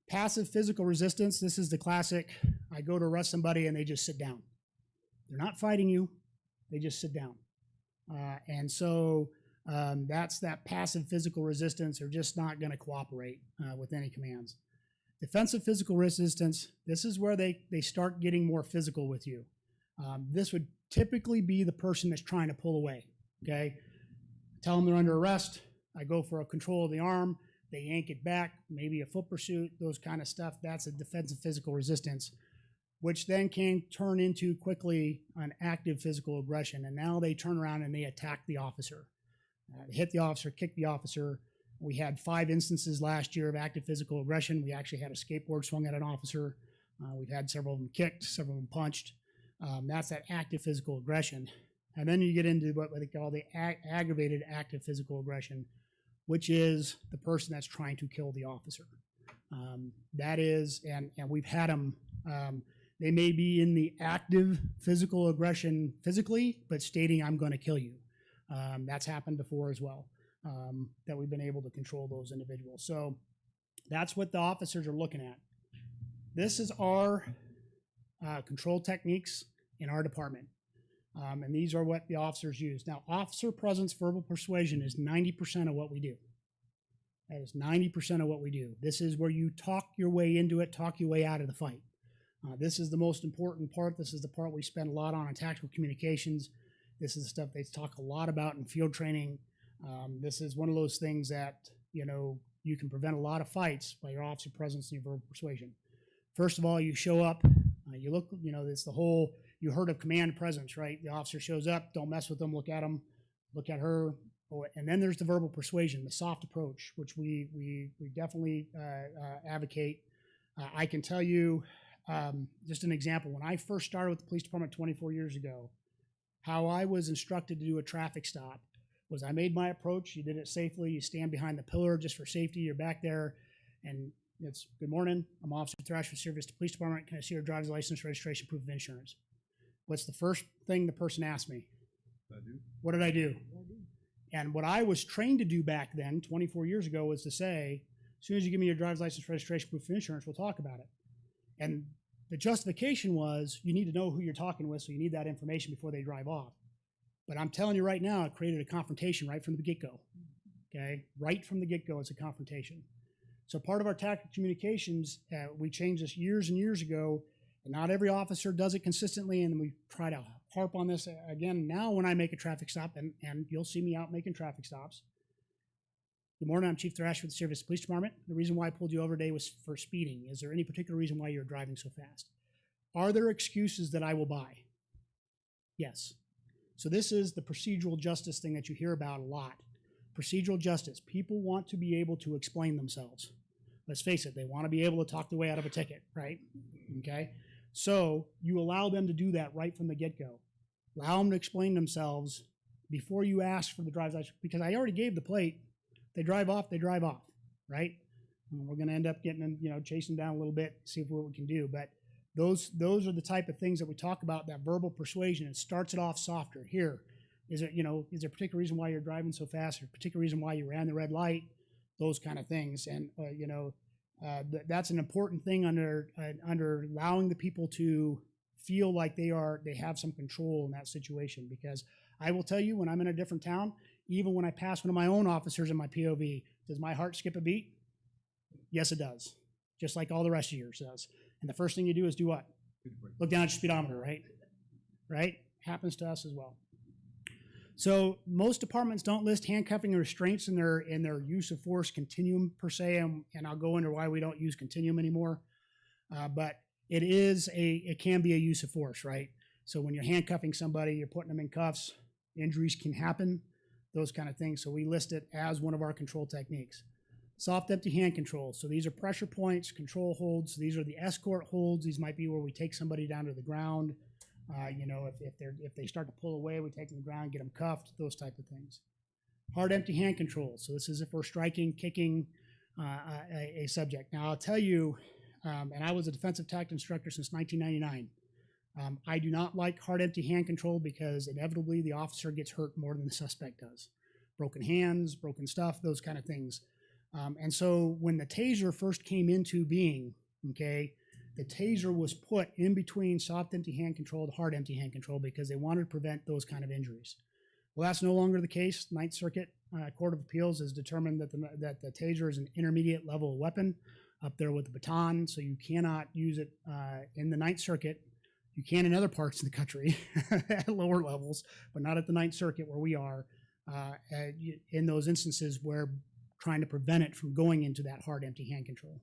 Passive physical resistance, this is the classic, I go to arrest somebody and they just sit down. They're not fighting you. They just sit down. And so that's that passive physical resistance. They're just not going to cooperate with any commands. Defensive physical resistance, this is where they start getting more physical with you. This would typically be the person that's trying to pull away, okay? Tell them they're under arrest. I go for a control of the arm. they yank it back, maybe a foot pursuit, those kind of stuff. That's a defensive physical resistance, which then can turn into quickly an active physical aggression. And now they turn around and they attack the officer, hit the officer, kick the officer. We had 5 instances last year of active physical aggression. We actually had a skateboard swung at an officer. We've had several of them kicked, several of them punched. That's that active physical aggression. And then you get into what they call the aggravated active physical aggression, which is the person that's trying to kill the officer. That is, and we've had them, they may be in the active physical aggression physically, but stating, I'm going to kill you. That's happened before as well, that we've been able to control those individuals. So that's what the officers are looking at. This is our control techniques in our department. And these are what the officers use. Now, officer presence, verbal persuasion is 90% of what we do. That is 90% of what we do. This is where you talk your way into it, talk your way out of the fight. This is the most important part. This is the part we spend a lot on in tactical communications. This is the stuff they talk a lot about in field training. This is one of those things that, you can prevent a lot of fights by your officer presence and your verbal persuasion. First of all, you show up, you look, it's the whole, you heard of command presence, right? The officer shows up, don't mess with them, look at them, look at her. And then there's the verbal persuasion, the soft approach, which we definitely advocate. I can tell you, just an example, when I first started with the police department 24 years ago, how I was instructed to do a traffic stop was I made my approach, you did it safely, you stand behind the pillar just for safety, you're back there, and it's, good morning, I'm Officer Thrash with Service to Police Department, can I see your driver's license, registration, proof of insurance? What's the first thing the person asked me? What did I do? And what I was trained to do back then, 24 years ago, was to say, as soon as you give me your driver's license, registration, proof of insurance, we'll talk about it. And the justification was you need to know who you're talking with, so you need that information before they drive off. But I'm telling you right now, it created a confrontation right from the get-go. Okay? Right from the get-go, it's a confrontation. So part of our tactical communications, we changed this years and years ago, and not every officer does it consistently, and we try to harp on this again. Now when I make a traffic stop, and you'll see me out making traffic stops. Good morning, I'm Chief Thrash with the Service Police Department. The reason why I pulled you over today was for speeding. Is there any particular reason why you're driving so fast? Are there excuses that I will buy? Yes. So this is the procedural justice thing that you hear about a lot. Procedural justice. People want to be able to explain themselves. Let's face it, they want to be able to talk their way out of a ticket, right? Okay? So you allow them to do that right from the get-go. Allow them to explain themselves before you ask for the driver's license, because I already gave the plate. They drive off, right? And we're going to end up getting them, chasing down a little bit, see what we can do. But those are the type of things that we talk about, that verbal persuasion. It starts it off softer. Here, is there a particular reason why you're driving so fast, or a particular reason why you ran the red light? Those kind of things. And, that's an important thing under allowing the people to feel like they have some control in that situation. Because I will tell you, when I'm in a different town, even when I pass one of my own officers in my POV, does my heart skip a beat? Yes, it does. Just like all the rest of yours does. And the first thing you do is do what? Look down at your speedometer, right? Right? Happens to us as well. So most departments don't list handcuffing or restraints in their use of force continuum per se, and I'll go into why we don't use continuum anymore. But it can be a use of force, right? So when you're handcuffing somebody, you're putting them in cuffs, injuries can happen, those kind of things. So we list it as one of our control techniques. Soft empty hand control. So these are pressure points, control holds. These are the escort holds. These might be where we take somebody down to the ground. If they start to pull away, we take them to the ground, get them cuffed, those type of things. Hard empty hand control. So this is if we're striking, kicking a subject. Now I'll tell you, and I was a defensive tactics instructor since 1999. I do not like hard empty hand control because inevitably the officer gets hurt more than the suspect does. Broken hands, broken stuff, those kind of things. And so when the taser first came into being, okay, the taser was put in between soft empty hand control and hard empty hand control because they wanted to prevent those kind of injuries. Well, that's no longer the case. Ninth Circuit Court of Appeals has determined that the taser is an intermediate level weapon up there with the baton, so you cannot use it in the Ninth Circuit. You can in other parts of the country at lower levels, but not at the Ninth Circuit where we are in those instances where trying to prevent it from going into that hard, empty hand control.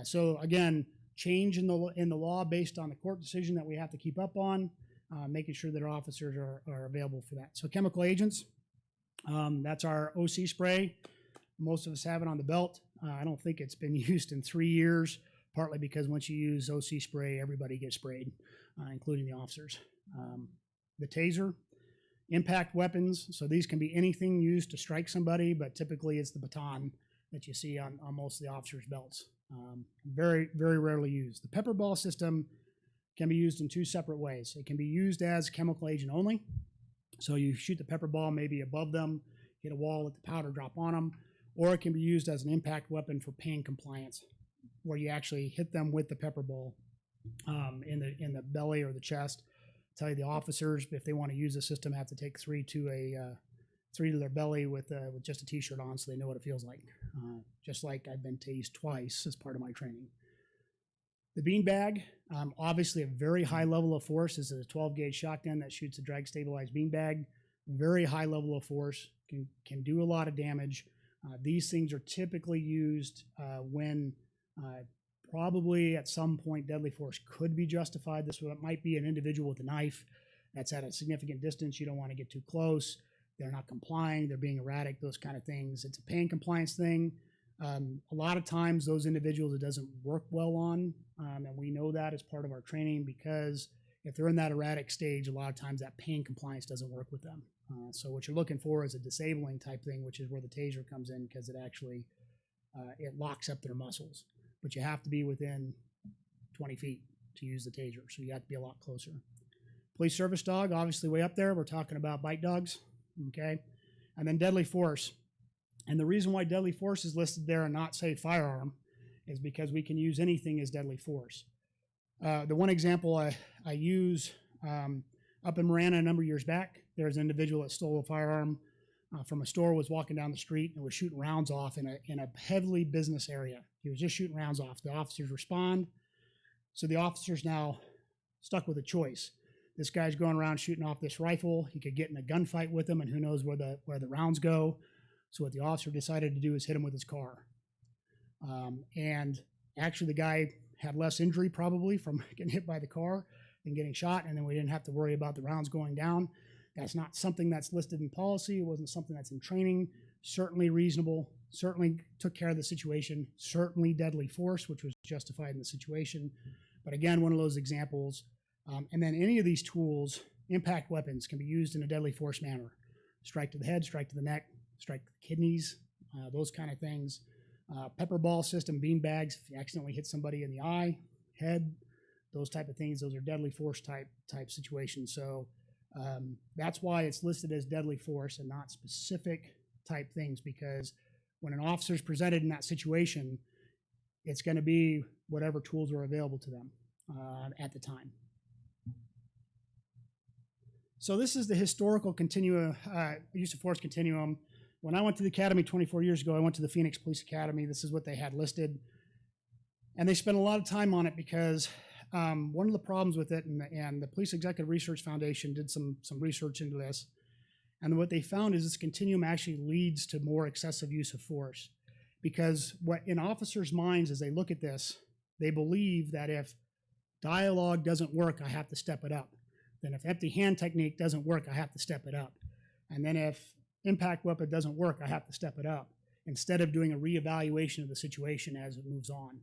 So again, change in the law based on the court decision that we have to keep up on, making sure that our officers are available for that. So chemical agents, that's our OC spray. Most of us have it on the belt. I don't think it's been used in 3 years, partly because once you use OC spray, everybody gets sprayed, including the officers. The taser, impact weapons. So these can be anything used to strike somebody, but typically it's the baton that you see on most of the officers' belts. Very, very rarely used. The pepper ball system can be used in 2 separate ways. It can be used as chemical agent only. So you shoot the pepper ball maybe above them, hit a wall, let the powder drop on them, or it can be used as an impact weapon for pain compliance, where you actually hit them with the pepper ball in the belly or the chest. Tell you the officers, if they want to use the system, have to take 3 to their belly with just a t-shirt on, so they know what it feels like. Just like I've been tased twice as part of my training. The beanbag, obviously a very high level of force. This is a 12-gauge shotgun that shoots a drag stabilized beanbag. Very high level of force, can do a lot of damage. These things are typically used when probably at some point deadly force could be justified. This might be an individual with a knife that's at a significant distance. You don't want to get too close. They're not complying. They're being erratic, those kind of things. It's a pain compliance thing. A lot of times those individuals it doesn't work well on, and we know that as part of our training, because if they're in that erratic stage, a lot of times that pain compliance doesn't work with them. So what you're looking for is a disabling type thing, which is where the taser comes in, because it actually it locks up their muscles. But you have to be within 20 feet to use the taser, so you have to be a lot closer. Police service dog, obviously way up there. We're talking about bite dogs, okay? And then deadly force. And the reason why deadly force is listed there and not, say, firearm is because we can use anything as deadly force. The one example I use up in Marana a number of years back, there was an individual that stole a firearm from a store, was walking down the street and was shooting rounds off in a heavily business area. He was just shooting rounds off. The officers respond. So the officer's now stuck with a choice. This guy's going around shooting off this rifle. He could get in a gunfight with him, and who knows where the rounds go. So what the officer decided to do is hit him with his car. And actually the guy had less injury probably from getting hit by the car than getting shot, and then we didn't have to worry about the rounds going down. That's not something that's listed in policy. It wasn't something that's in training. Certainly reasonable, certainly took care of the situation, certainly deadly force, which was justified in the situation. But again, one of those examples. And then any of these tools, impact weapons, can be used in a deadly force manner. Strike to the head, strike to the neck, strike to the kidneys, those kind of things. Pepper ball system, bean bags, if you accidentally hit somebody in the eye, head, those type of things, those are deadly force type situations. So that's why it's listed as deadly force and not specific type things, because when an officer is presented in that situation, it's going to be whatever tools are available to them at the time. So this is the historical use of force continuum. When I went to the academy 24 years ago, I went to the Phoenix Police Academy. This is what they had listed. And they spent a lot of time on it because one of the problems with it, and the Police Executive Research Foundation did some research into this, and what they found is this continuum actually leads to more excessive use of force. Because what in officers' minds as they look at this, they believe that if dialogue doesn't work, I have to step it up. Then if empty hand technique doesn't work, I have to step it up. And then if impact weapon doesn't work, I have to step it up, instead of doing a reevaluation of the situation as it moves on.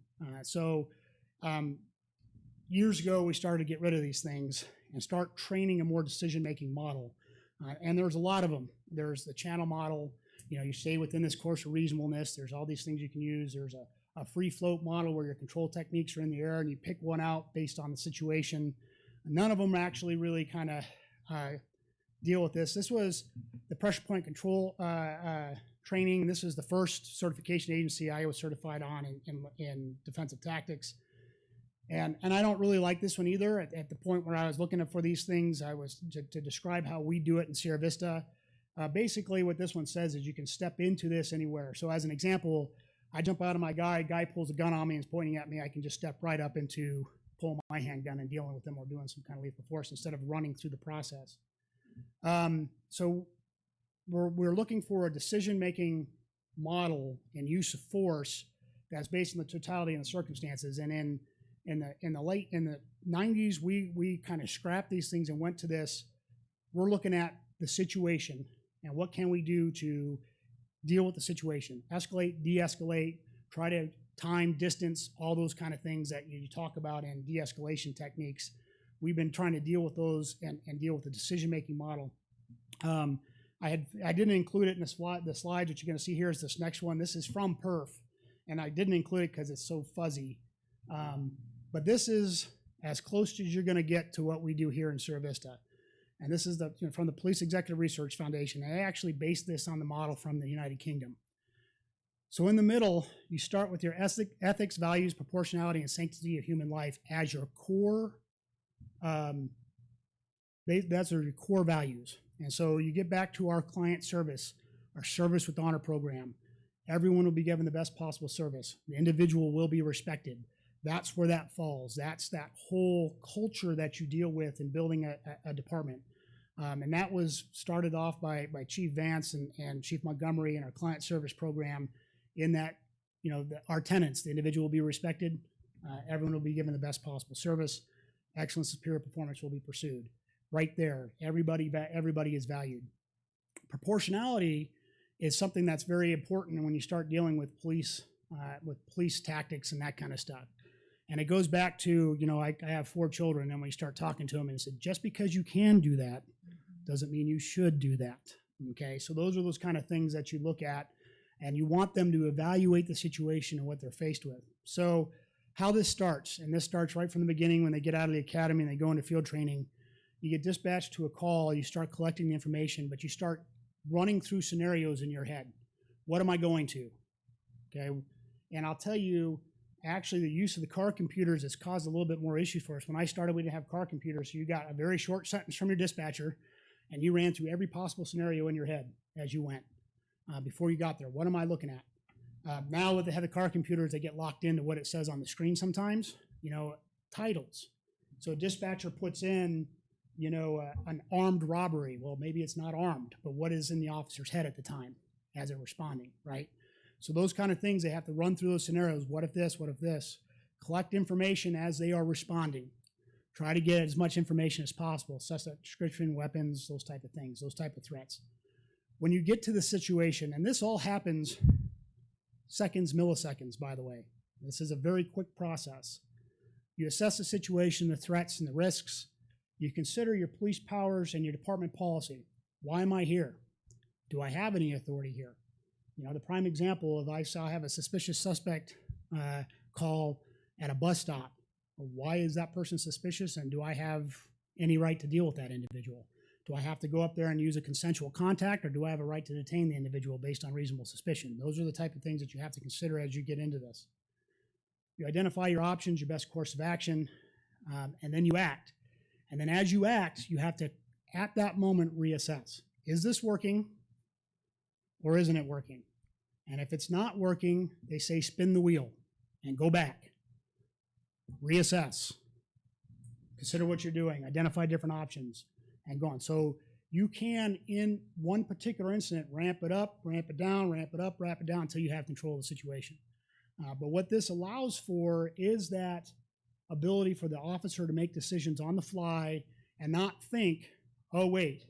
Years ago, we started to get rid of these things and start training a more decision-making model. And there's a lot of them. There's the channel model. You stay within this course of reasonableness. There's all these things you can use. There's a free float model where your control techniques are in the air and you pick one out based on the situation. None of them actually really kind of deal with this. This was the pressure point control training. This is the first certification agency I was certified on in defensive tactics. And I don't really like this one either. At the point where I was looking for these things, I was to describe how we do it in Sierra Vista. Basically what this one says is you can step into this anywhere. So as an example, I jump out of my guy pulls a gun on me and is pointing at me, I can just step right up into pulling my handgun and dealing with them or doing some kind of lethal force instead of running through the process. So we're looking for a decision-making model and use of force that's based on the totality and the circumstances. And in the 90s, we kind of scrapped these things and went to this. We're looking at the situation and what can we do to deal with the situation, escalate, de-escalate, try to time, distance, all those kind of things that you talk about in de-escalation techniques. We've been trying to deal with those and deal with the decision-making model. I didn't include it in the slides. What you're going to see here is this next one. This is from PERF, and I didn't include it because it's so fuzzy. But this is as close as you're going to get to what we do here in Sierra Vista. And this is from the Police Executive Research Foundation. And I actually based this on the model from the United Kingdom. So in the middle, you start with your ethics, values, proportionality, and sanctity of human life as your core. That's your core values. And so you get back to our client service, our service with honor program. Everyone will be given the best possible service. The individual will be respected. That's where that falls. That's that whole culture that you deal with in building a department. And that was started off by Chief Vance and Chief Montgomery in our client service program, in that, our tenants, the individual will be respected, everyone will be given the best possible service, excellence, superior performance will be pursued. Right there, everybody is valued. Proportionality is something that's very important when you start dealing with police tactics and that kind of stuff. And it goes back to, I have 4 children, and when you start talking to them and said, just because you can do that doesn't mean you should do that. Okay, so those are those kind of things that you look at, and you want them to evaluate the situation and what they're faced with. So how this starts, and this starts right from the beginning when they get out of the academy and they go into field training. You get dispatched to a call, you start collecting the information, but you start running through scenarios in your head. What am I going to? Okay, and I'll tell you, actually the use of the car computers has caused a little bit more issues for us. When I started, we didn't have car computers, so you got a very short sentence from your dispatcher, and you ran through every possible scenario in your head as you went before you got there. What am I looking at? Now with the car computers, they get locked into what it says on the screen sometimes, titles. So a dispatcher puts in, an armed robbery. Well, maybe it's not armed, but what is in the officer's head at the time as they're responding, right? So those kind of things, they have to run through those scenarios. What if this? What if this? Collect information as they are responding. Try to get as much information as possible. Suspect description, weapons, those type of things, those type of threats. When you get to the situation, and this all happens seconds, milliseconds, by the way. This is a very quick process. You assess the situation, the threats, and the risks. You consider your police powers and your department policy. Why am I here? Do I have any authority here? The prime example of I have a suspicious suspect call at a bus stop. Why is that person suspicious, and do I have any right to deal with that individual? Do I have to go up there and use a consensual contact, or do I have a right to detain the individual based on reasonable suspicion? Those are the type of things that you have to consider as you get into this. You identify your options, your best course of action, and then you act. And then as you act, you have to, at that moment, reassess. Is this working, or isn't it working? And if it's not working, they say spin the wheel and go back. Reassess. Consider what you're doing. Identify different options and go on. So you can, in one particular incident, ramp it up, ramp it down, ramp it up, ramp it down until you have control of the situation. But what this allows for is that ability for the officer to make decisions on the fly and not think, oh, wait,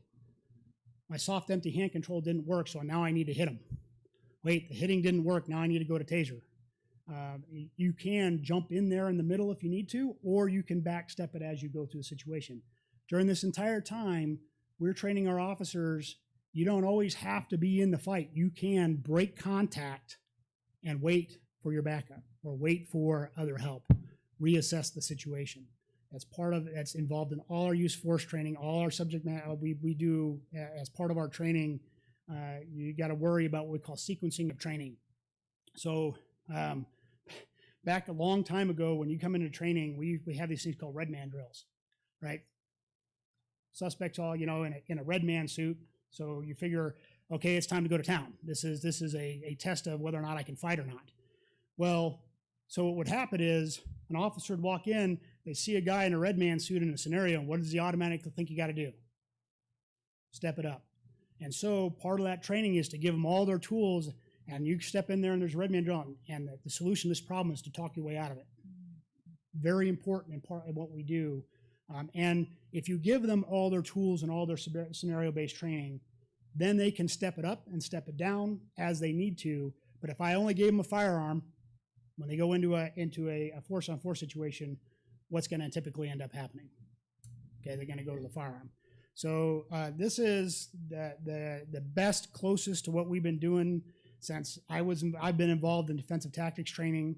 my soft empty hand control didn't work, so now I need to hit him. Wait, the hitting didn't work, now I need to go to taser. You can jump in there in the middle if you need to, or you can backstep it as you go through the situation. During this entire time, we're training our officers, you don't always have to be in the fight. You can break contact and wait for your backup or wait for other help. Reassess the situation. That's involved in all our use force training, all our subject matter we do as part of our training. You got to worry about what we call sequencing of training. So back a long time ago, when you come into training, we have these things called red man drills, right? Suspects all, in a red man suit. So you figure, okay, it's time to go to town. This is a test of whether or not I can fight or not. Well, so what would happen is an officer would walk in, they see a guy in a red man suit in a scenario, and what does he automatically think you got to do? Step it up. And so part of that training is to give them all their tools And you step in there and there's a red man drawn, and the solution to this problem is to talk your way out of it. Very important in part of what we do. And if you give them all their tools and all their scenario-based training, then they can step it up and step it down as they need to. But if I only gave them a firearm, when they go into a force-on-force situation, what's going to typically end up happening? Okay, they're going to go to the firearm. So this is the best, closest to what we've been doing since I've been involved in defensive tactics training.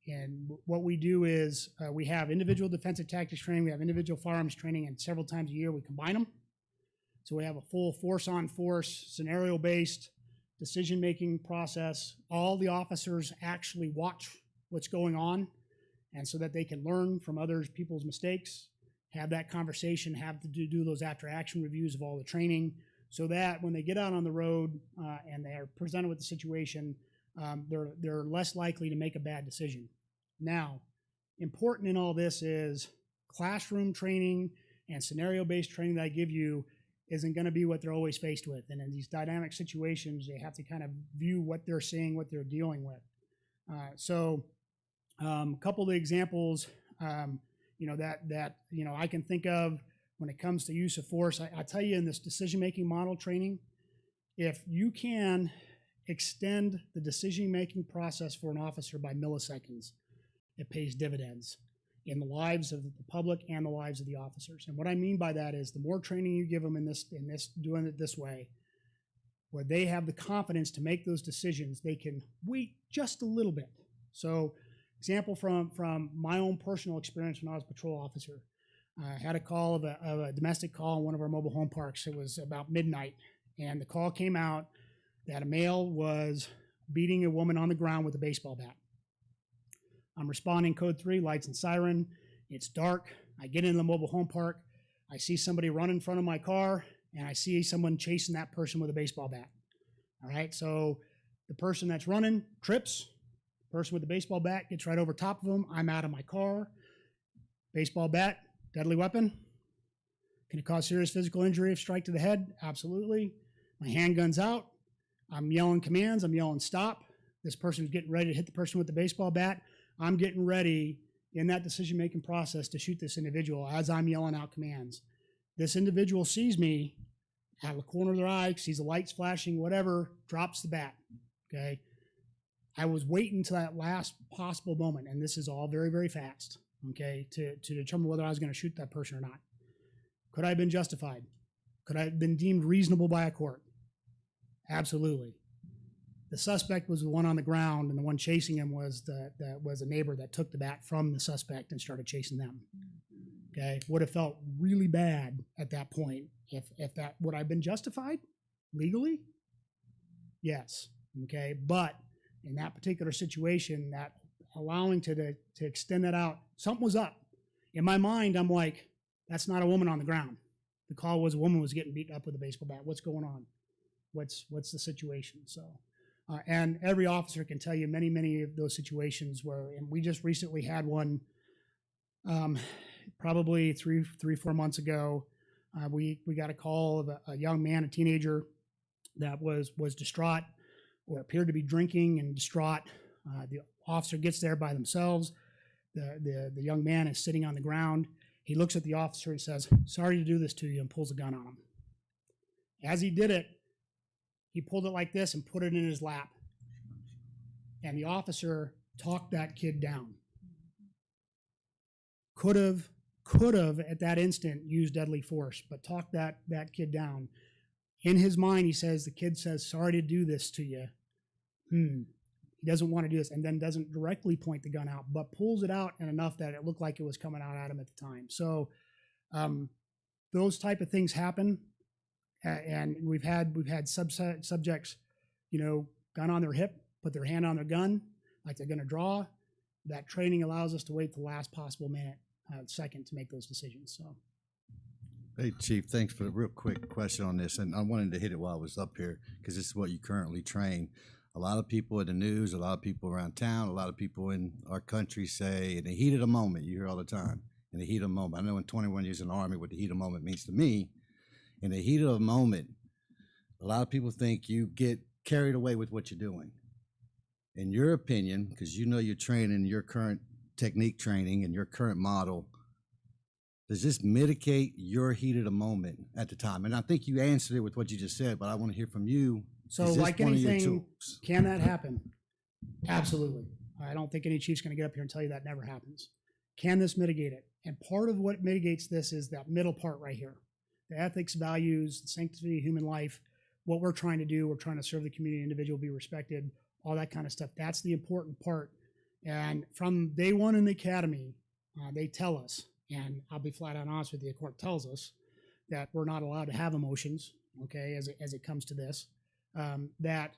And what we do is we have individual defensive tactics training, we have individual firearms training, and several times a year we combine them. So we have a full force-on-force, scenario-based decision-making process. All the officers actually watch what's going on, and so that they can learn from other people's mistakes, have that conversation, have to do those after-action reviews of all the training, so that when they get out on the road and they're presented with the situation, they're less likely to make a bad decision. Now, important in all this is classroom training and scenario-based training that I give you isn't going to be what they're always faced with. And in these dynamic situations, they have to kind of view what they're seeing, what they're dealing with. A couple of the examples, that I can think of when it comes to use of force. I tell you, in this decision-making model training, if you can extend the decision-making process for an officer by milliseconds, it pays dividends in the lives of the public and the lives of the officers. And what I mean by that is the more training you give them in this doing it this way, where they have the confidence to make those decisions, they can wait just a little bit. So, example from my own personal experience when I was a patrol officer. I had a call of a domestic call in one of our mobile home parks. It was about midnight, and the call came out that a male was beating a woman on the ground with a baseball bat. I'm responding code 3, lights and siren. It's dark. I get in the mobile home park. I see somebody run in front of my car, and I see someone chasing that person with a baseball bat. All right, so the person that's running trips. The person with the baseball bat gets right over top of him. I'm out of my car. Baseball bat, deadly weapon. Can it cause serious physical injury if strike to the head? Absolutely. My handgun's out. I'm yelling commands. I'm yelling stop. This person's getting ready to hit the person with the baseball bat. I'm getting ready in that decision-making process to shoot this individual as I'm yelling out commands. This individual sees me out of the corner of their eye, sees the lights flashing, whatever, drops the bat, okay? I was waiting until that last possible moment, and this is all very, very fast, okay, to determine whether I was going to shoot that person or not. Could I have been justified? Could I have been deemed reasonable by a court? Absolutely. The suspect was the one on the ground, and the one chasing him was a neighbor that took the bat from the suspect and started chasing them. Okay, would have felt really bad at that point. If that would I have been justified legally? Yes. Okay, but in that particular situation, that allowing to extend that out, something was up. In my mind, I'm like, that's not a woman on the ground. The call was a woman was getting beaten up with a baseball bat. What's going on? What's the situation? So. And every officer can tell you many of those situations where, and we just recently had one, probably 3-4 months ago. We got a call of a young man, a teenager, that was distraught or appeared to be drinking and distraught. The officer gets there by themselves. The young man is sitting on the ground. He looks at the officer and says, "Sorry to do this to you," and pulls a gun on him. As he did it, he pulled it like this and put it in his lap. And the officer talked that kid down. Could have at that instant used deadly force, but talked that kid down. In his mind, he says, the kid says, "Sorry to do this to you." He doesn't want to do this, and then doesn't directly point the gun out, but pulls it out and enough that it looked like it was coming out at him at the time. So those type of things happen. And we've had subjects, gun on their hip, put their hand on their gun, like they're going to draw. That training allows us to wait the last possible second to make those decisions. So, Hey, Chief, thanks for the real quick question on this. And I wanted to hit it while I was up here because this is what you currently train. A lot of people in the news, a lot of people around town, a lot of people in our country say, in the heat of the moment, you hear all the time, in the heat of the moment. I know in 21 years in the Army what the heat of the moment means to me. In the heat of a moment, a lot of people think you get carried away with what you're doing. In your opinion, because you know you're training your current technique training and your current model, does this mitigate your heat of the moment at the time? And I think you answered it with what you just said, but I want to hear from you. So Is this like one of your anything, tools? can that happen? Absolutely. I don't think any chief's going to get up here and tell you that never happens. Can this mitigate it? And part of what mitigates this is that middle part right here. The ethics, values, the sanctity of human life, what we're trying to do, we're trying to serve the community, individual, be respected, all that kind of stuff. That's the important part. And from day one in the academy, they tell us, and I'll be flat out honest with you, the court tells us that we're not allowed to have emotions, okay, as it comes to this. That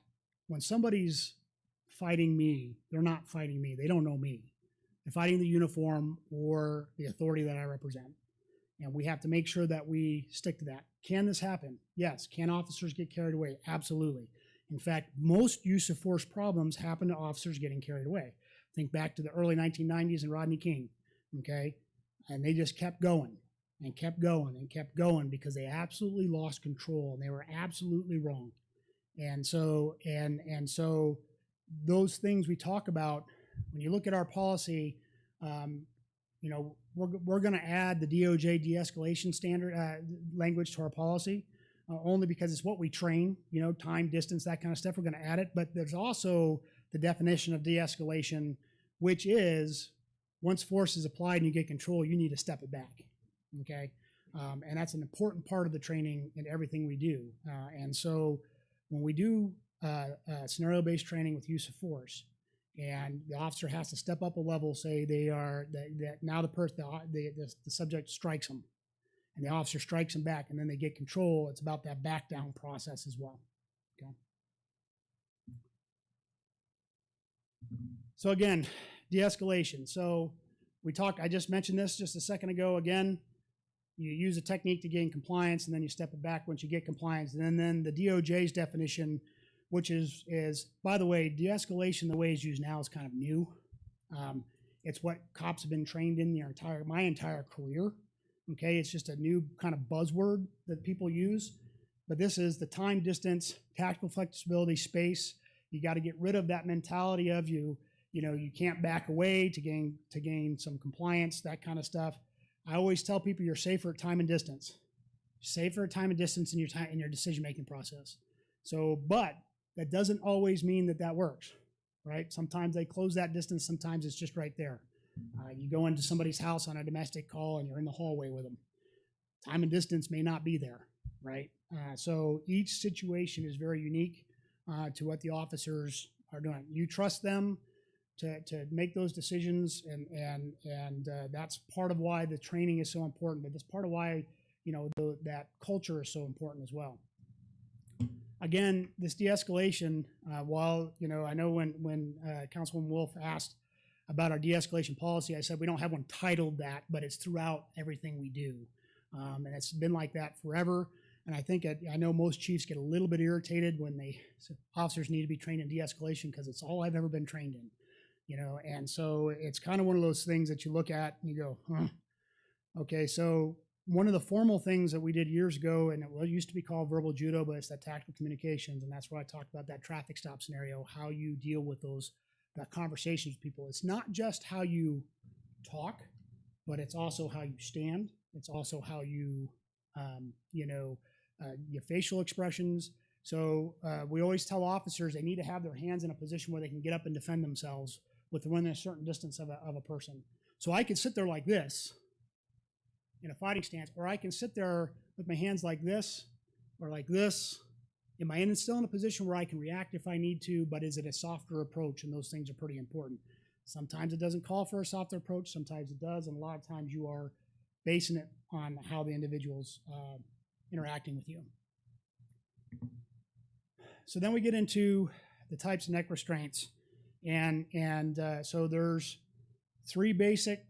when somebody's fighting me, they're not fighting me. They don't know me. They're fighting the uniform or the authority that I represent. And we have to make sure that we stick to that. Can this happen? Yes. Can officers get carried away? Absolutely. In fact, most use of force problems happen to officers getting carried away. Think back to the early 1990s and Rodney King, okay? And they just kept going and kept going and kept going because they absolutely lost control and they were absolutely wrong. And so those things we talk about, when you look at our policy, you know, we're going to add the DOJ de-escalation standard language to our policy, only because it's what we train, you know, time, distance, that kind of stuff. We're going to add it, but there's also the definition of de-escalation, which is once force is applied and you get control, you need to step it back, okay? And that's an important part of the training in everything we do. And so when we do scenario-based training with use of force, and the officer has to step up a level, say they are that now the subject strikes them, and the officer strikes them back, and then they get control. It's about that back down process as well. Okay. So again, de-escalation. So I just mentioned this just a second ago. Again, you use a technique to gain compliance, and then you step it back once you get compliance, and then the DOJ's definition, which is, by the way, de-escalation, the way it's used now is kind of new. It's what cops have been trained in my entire career. Okay, it's just a new kind of buzzword that people use. But this is the time, distance, tactical flexibility, space. You got to get rid of that mentality of you know, you can't back away to gain some compliance, that kind of stuff. I always tell people you're safer at time and distance. Safer at time and distance in your decision-making process. So, but that doesn't always mean that works, right? Sometimes they close that distance. Sometimes it's just right there. You go into somebody's house on a domestic call and you're in the hallway with them. Time and distance may not be there, right? So each situation is very unique to what the officers are doing. You trust them to make those decisions, and that's part of why the training is so important. But that's part of why, you know, that culture is so important as well. Again, this de-escalation, while, you know, I know when Councilwoman Wolf asked about our de-escalation policy, I said we don't have one titled that, but it's throughout everything we do. And it's been like that forever. And I think I know most chiefs get a little bit irritated when officers need to be trained in de-escalation because it's all I've ever been trained in, you know. And so it's kind of one of those things that you look at and you go, huh? Okay, so one of the formal things that we did years ago, and it used to be called verbal judo, but it's that tactical communications, and that's where I talked about that traffic stop scenario, how you deal with that conversations with people. It's not just how you talk, but it's also how you stand. It's also how you, your facial expressions. So we always tell officers they need to have their hands in a position where they can get up and defend themselves within a certain distance of a person. So I could sit there like this, in a fighting stance, or I can sit there with my hands like this or like this. Am I still in a position where I can react if I need to, but is it a softer approach? And those things are pretty important. Sometimes it doesn't call for a softer approach, sometimes it does, and a lot of times you are basing it on how the individual's interacting with you. So then we get into the types of neck restraints. So there's 3 basic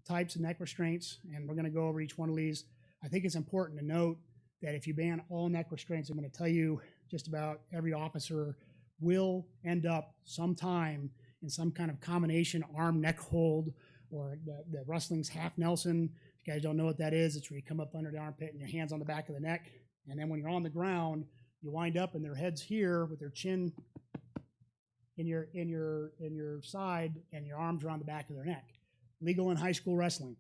types of neck restraints, and we're going to go over each one of these. I think it's important to note that if you ban all neck restraints, I'm going to tell you just about every officer will end up sometime in some kind of combination arm neck hold, or the wrestling's half Nelson. If you guys don't know what that is, it's where you come up under the armpit and your hands on the back of the neck. And then when you're on the ground, you wind up and their head's here with their chin in your side and your arms around the back of their neck. Legal in high school wrestling,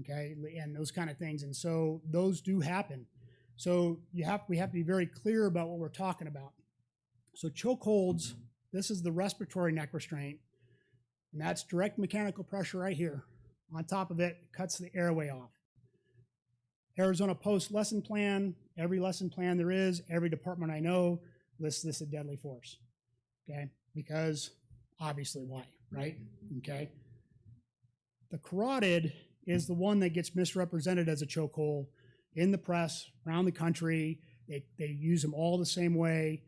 okay, and those kind of things. And so those do happen. So we have to be very clear about what we're talking about. So chokeholds, this is the respiratory neck restraint, and that's direct mechanical pressure right here. On top of it, cuts the airway off. Arizona Post lesson plan, every lesson plan there is, every department I know lists this a deadly force, okay? Because obviously why, right? Okay. The carotid is the one that gets misrepresented as a chokehold in the press, around the country. They use them all the same way.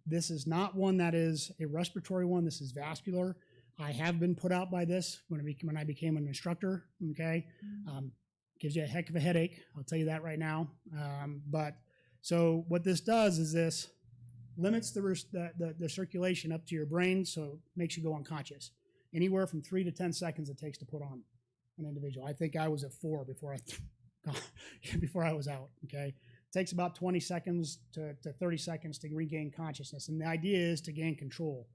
This is not one that is a respiratory one. This is vascular. I have been put out by this when I became an instructor, okay? Gives you a heck of a headache, I'll tell you that right now. But so what this does is this limits the circulation up to your brain, so it makes you go unconscious. Anywhere from 3 to 10 seconds it takes to put on an individual. I think I was at 4 before I was out, okay? It takes about 20 seconds to 30 seconds to regain consciousness, and the idea is to gain control.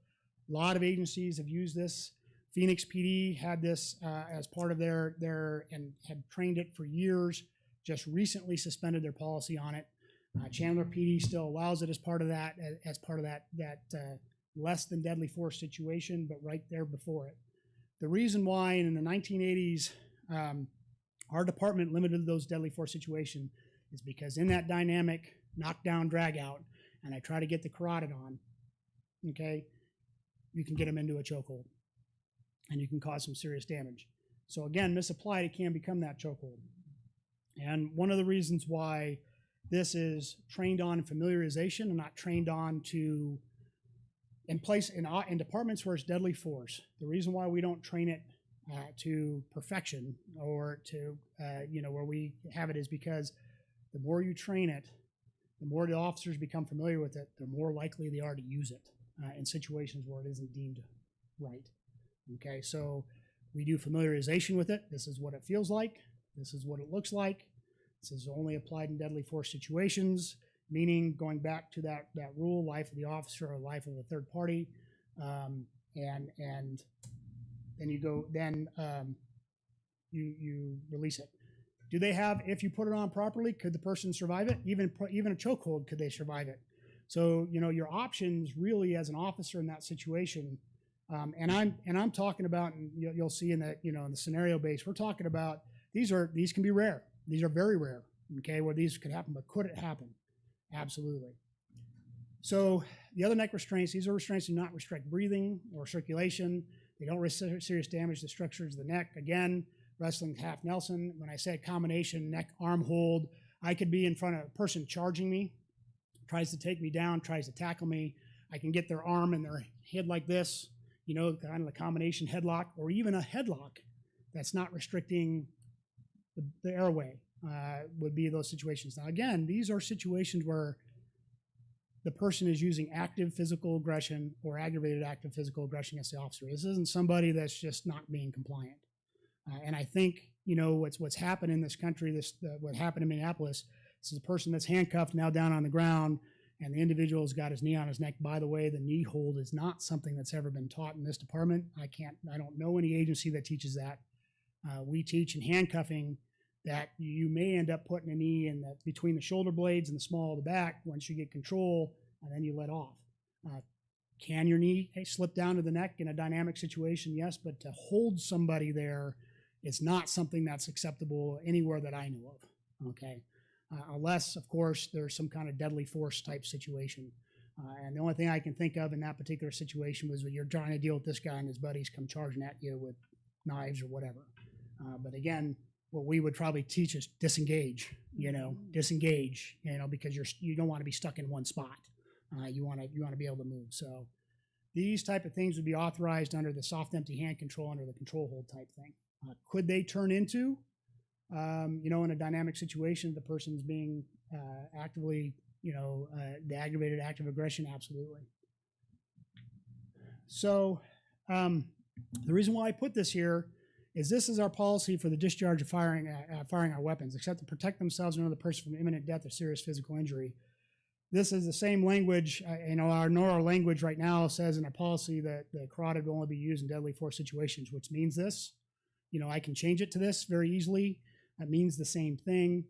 A lot of agencies have used this. Phoenix PD had this as part of their and had trained it for years, just recently suspended their policy on it. Chandler PD still allows it as part of that less than deadly force situation, but right there before it. The reason why in the 1980s our department limited those deadly force situations is because in that dynamic knockdown drag out, and I try to get the carotid on, okay, you can get them into a chokehold and you can cause some serious damage. So again, misapplied, it can become that chokehold. And one of the reasons why this is trained on familiarization and not trained on to in departments where it's deadly force. The reason why we don't train it to perfection or to where we have it is because the more you train it, the more the officers become familiar with it, the more likely they are to use it in situations where it isn't deemed right. Okay, so we do familiarization with it. This is what it feels like. This is what it looks like. This is only applied in deadly force situations, meaning going back to that rule, life of the officer or life of a third party, and then you release it. Do they have, if you put it on properly, could the person survive it? Even a chokehold, could they survive it? So your options really as an officer in that situation, and I'm talking about, and you'll see in that in the scenario base, we're talking about these can be rare. These are very rare, okay, where these could happen, but could it happen? Absolutely. So the other neck restraints, these are restraints that do not restrict breathing or circulation. They don't risk serious damage to the structures of the neck. Again, wrestling half Nelson. When I say a combination neck arm hold, I could be in front of a person charging me, tries to take me down, tries to tackle me. I can get their arm and their head like this, kind of a combination headlock, or even a headlock that's not restricting the airway would be those situations. Now, again, these are situations where the person is using active physical aggression or aggravated active physical aggression against the officer. This isn't somebody that's just not being compliant. And I think, what's happened in this country, what happened in Minneapolis, this is a person that's handcuffed now down on the ground, and the individual's got his knee on his neck. By the way, the knee hold is not something that's ever been taught in this department. I don't know any agency that teaches that. We teach in handcuffing that you may end up putting a knee in between the shoulder blades and the small of the back once you get control, and then you let off. Can your knee slip down to the neck in a dynamic situation? Yes, but to hold somebody there is not something that's acceptable anywhere that I know of, okay? Unless, of course, there's some kind of deadly force type situation. And the only thing I can think of in that particular situation was when you're trying to deal with this guy and his buddies come charging at you with knives or whatever. But again, what we would probably teach is disengage, disengage, because you don't want to be stuck in one spot. You want to be able to move. So these type of things would be authorized under the soft empty hand control, under the control hold type thing. Could they turn into, in a dynamic situation, the person's being actively, the aggravated active aggression? Absolutely. So the reason why I put this here is this is our policy for the discharge of firing our weapons, except to protect themselves and another person from imminent death or serious physical injury. this is the same language. Our NORA language right now says in our policy that the carotid will only be used in deadly force situations, which means this. I can change it to this very easily. That means the same thing.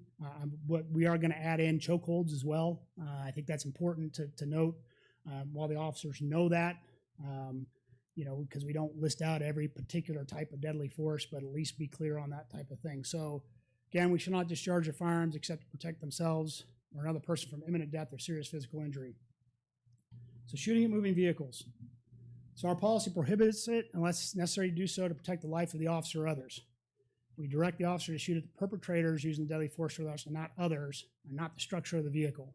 But we are going to add in chokeholds as well. I think that's important to note. While the officers know that, because we don't list out every particular type of deadly force, but at least be clear on that type of thing. So again, we should not discharge their firearms except to protect themselves or another person from imminent death or serious physical injury. So shooting at moving vehicles. So our policy prohibits it unless necessary to do so to protect the life of the officer or others. We direct the officer to shoot at the perpetrators using deadly force or and not others, and not the structure of the vehicle.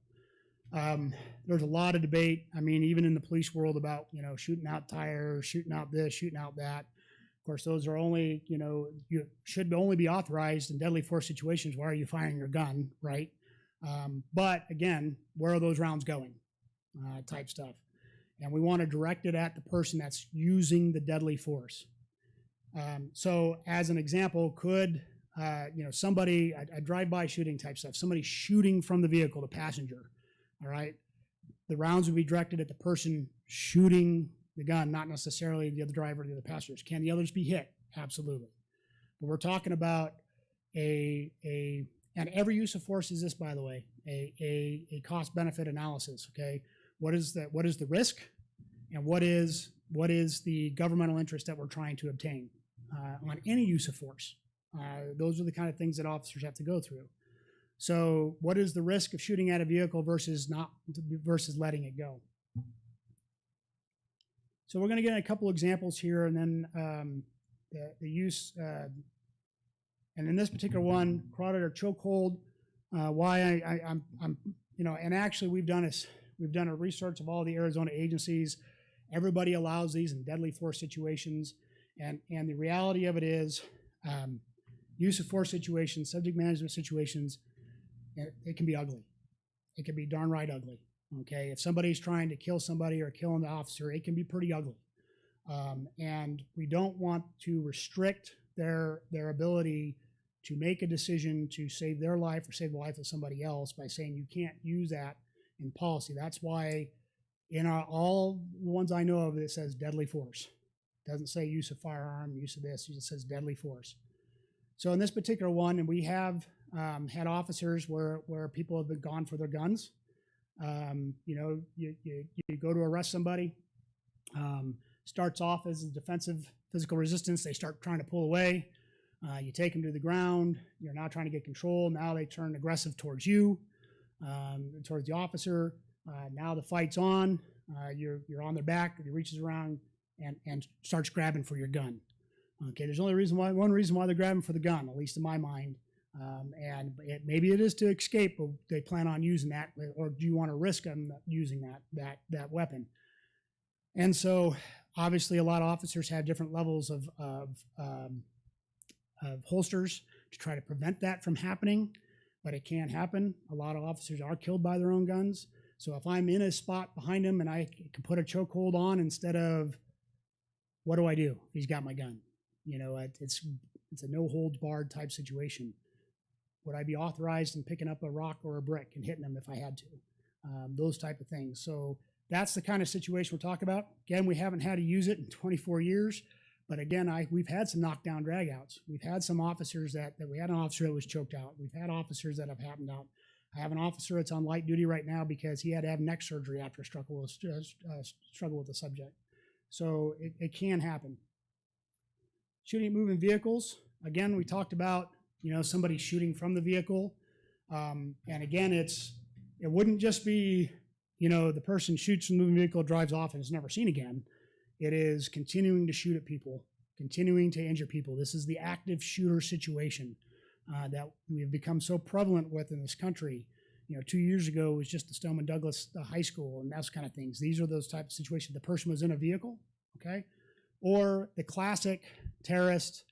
There's a lot of debate. Even in the police world about, shooting out tires, shooting out this, shooting out that. Of course, those are only, you should only be authorized in deadly force situations. Why are you firing your gun, right? But again, where are those rounds going? Type stuff. And we want to direct it at the person that's using the deadly force. So as an example, could, somebody, a drive-by shooting type stuff, somebody shooting from the vehicle, the passenger, all right? The rounds would be directed at the person shooting the gun, not necessarily the other driver or the other passengers. Can the others be hit? Absolutely. But we're talking about and every use of force is this, by the way, a cost-benefit analysis, okay? What is the risk, and what is the governmental interest that we're trying to obtain on any use of force? Those are the kind of things that officers have to go through. So what is the risk of shooting at a vehicle versus letting it go? So we're going to get a couple examples here, and then the use, and in this particular one, carotid or chokehold. Why I'm and actually we've done a research of all the Arizona agencies. Everybody allows these in deadly force situations, and the reality of it is, use of force situations, subject management situations, it can be ugly. It can be darn right ugly. Okay, if somebody's trying to kill somebody or killing the officer, it can be pretty ugly, and we don't want to restrict their ability to make a decision to save their life or save the life of somebody else by saying you can't use that in policy. That's why in all the ones I know of, it says deadly force. It doesn't say use of firearm, use of this, it just says deadly force. So in this particular one, and we have had officers where people have been gone for their guns. You go to arrest somebody, starts off as a defensive physical resistance. They start trying to pull away. You take them to the ground. You're now trying to get control. Now they turn aggressive towards you, towards the officer. Now the fight's on. You're on their back. He reaches around and starts grabbing for your gun. Okay, there's only one reason why they're grabbing for the gun, at least in my mind. And maybe it is to escape, but they plan on using that, or do you want to risk them using that weapon? And so, obviously, a lot of officers have different levels of holsters to try to prevent that from happening, but it can happen. A lot of officers are killed by their own guns. So if I'm in a spot behind him and I can put a chokehold on instead of, what do I do? He's got my gun. It's a no holds barred type situation. Would I be authorized in picking up a rock or a brick and hitting them if I had to? Those type of things. So that's the kind of situation we're talking about. Again, we haven't had to use it in 24 years, but again, we've had some knockdown dragouts. We've had some officers we had an officer that was choked out. We've had officers that have happened out. I have an officer that's on light duty right now because he had to have neck surgery after a struggle with the subject. So it can happen. Shooting at moving vehicles. Again, we talked about somebody shooting from the vehicle, and again, it wouldn't just be the person shoots from the moving vehicle, drives off, and is never seen again. It is continuing to shoot at people, continuing to injure people. This is the active shooter situation that we have become so prevalent with in this country. 2 years ago it was just the Stoneman Douglas High School and those kind of things. These are those types of situations. The person was in a vehicle, okay, or the classic terrorist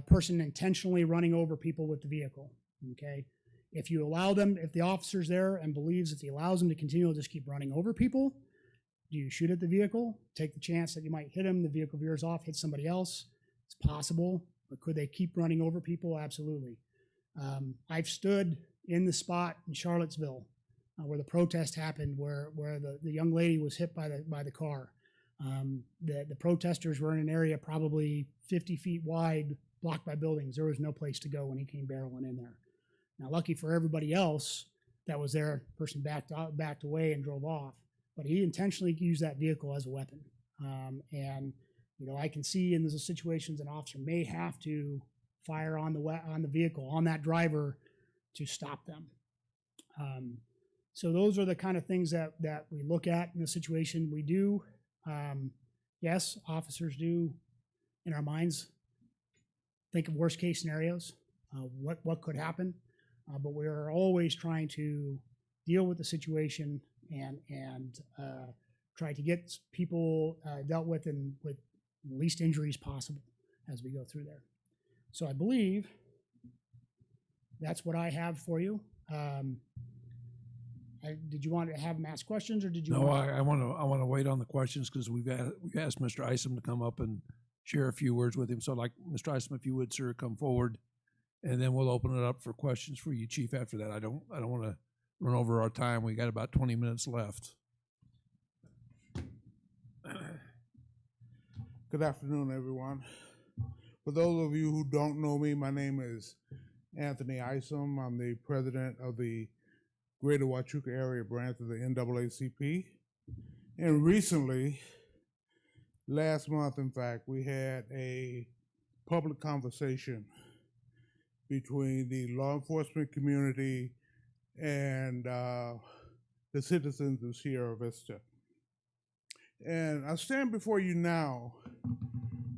person intentionally running over people with the vehicle, okay. If you allow them, if the officer's there and believes if he allows them to continue to just keep running over people, do you shoot at the vehicle? Take the chance that you might hit him, the vehicle veers off, hits somebody else. It's possible, but could they keep running over people? Absolutely. I've stood in the spot in Charlottesville where the protest happened, where the young lady was hit by the car. The protesters were in an area probably 50 feet wide, blocked by buildings. There was no place to go when he came barreling in there. Now, lucky for everybody else that was there, person backed away and drove off, but he intentionally used that vehicle as a weapon. And you know, I can see in those situations an officer may have to fire on the vehicle, on that driver, to stop them. So those are the kind of things that we look at in the situation. We do, yes, officers do, in our minds, think of worst case scenarios, what could happen, but we are always trying to deal with the situation and try to get people dealt with and with least injuries possible as we go through there. So I believe that's what I have for you. Did you want to have them ask questions, or did you? No, I want to wait on the questions because we've asked Mr. Isom to come up and share a few words with him. So, like, Mr. Isom, if you would, sir, come forward, and then we'll open it up for questions for you, Chief. After that, I don't want to run over our time. We got about 20 minutes left. Good afternoon, everyone. For those of you who don't know me, my name is Anthony Isom. I'm the president of the Greater Huachuca Area branch of the NAACP. And recently, last month, in fact, we had a public conversation between the law enforcement community and the citizens of Sierra Vista. And I stand before you now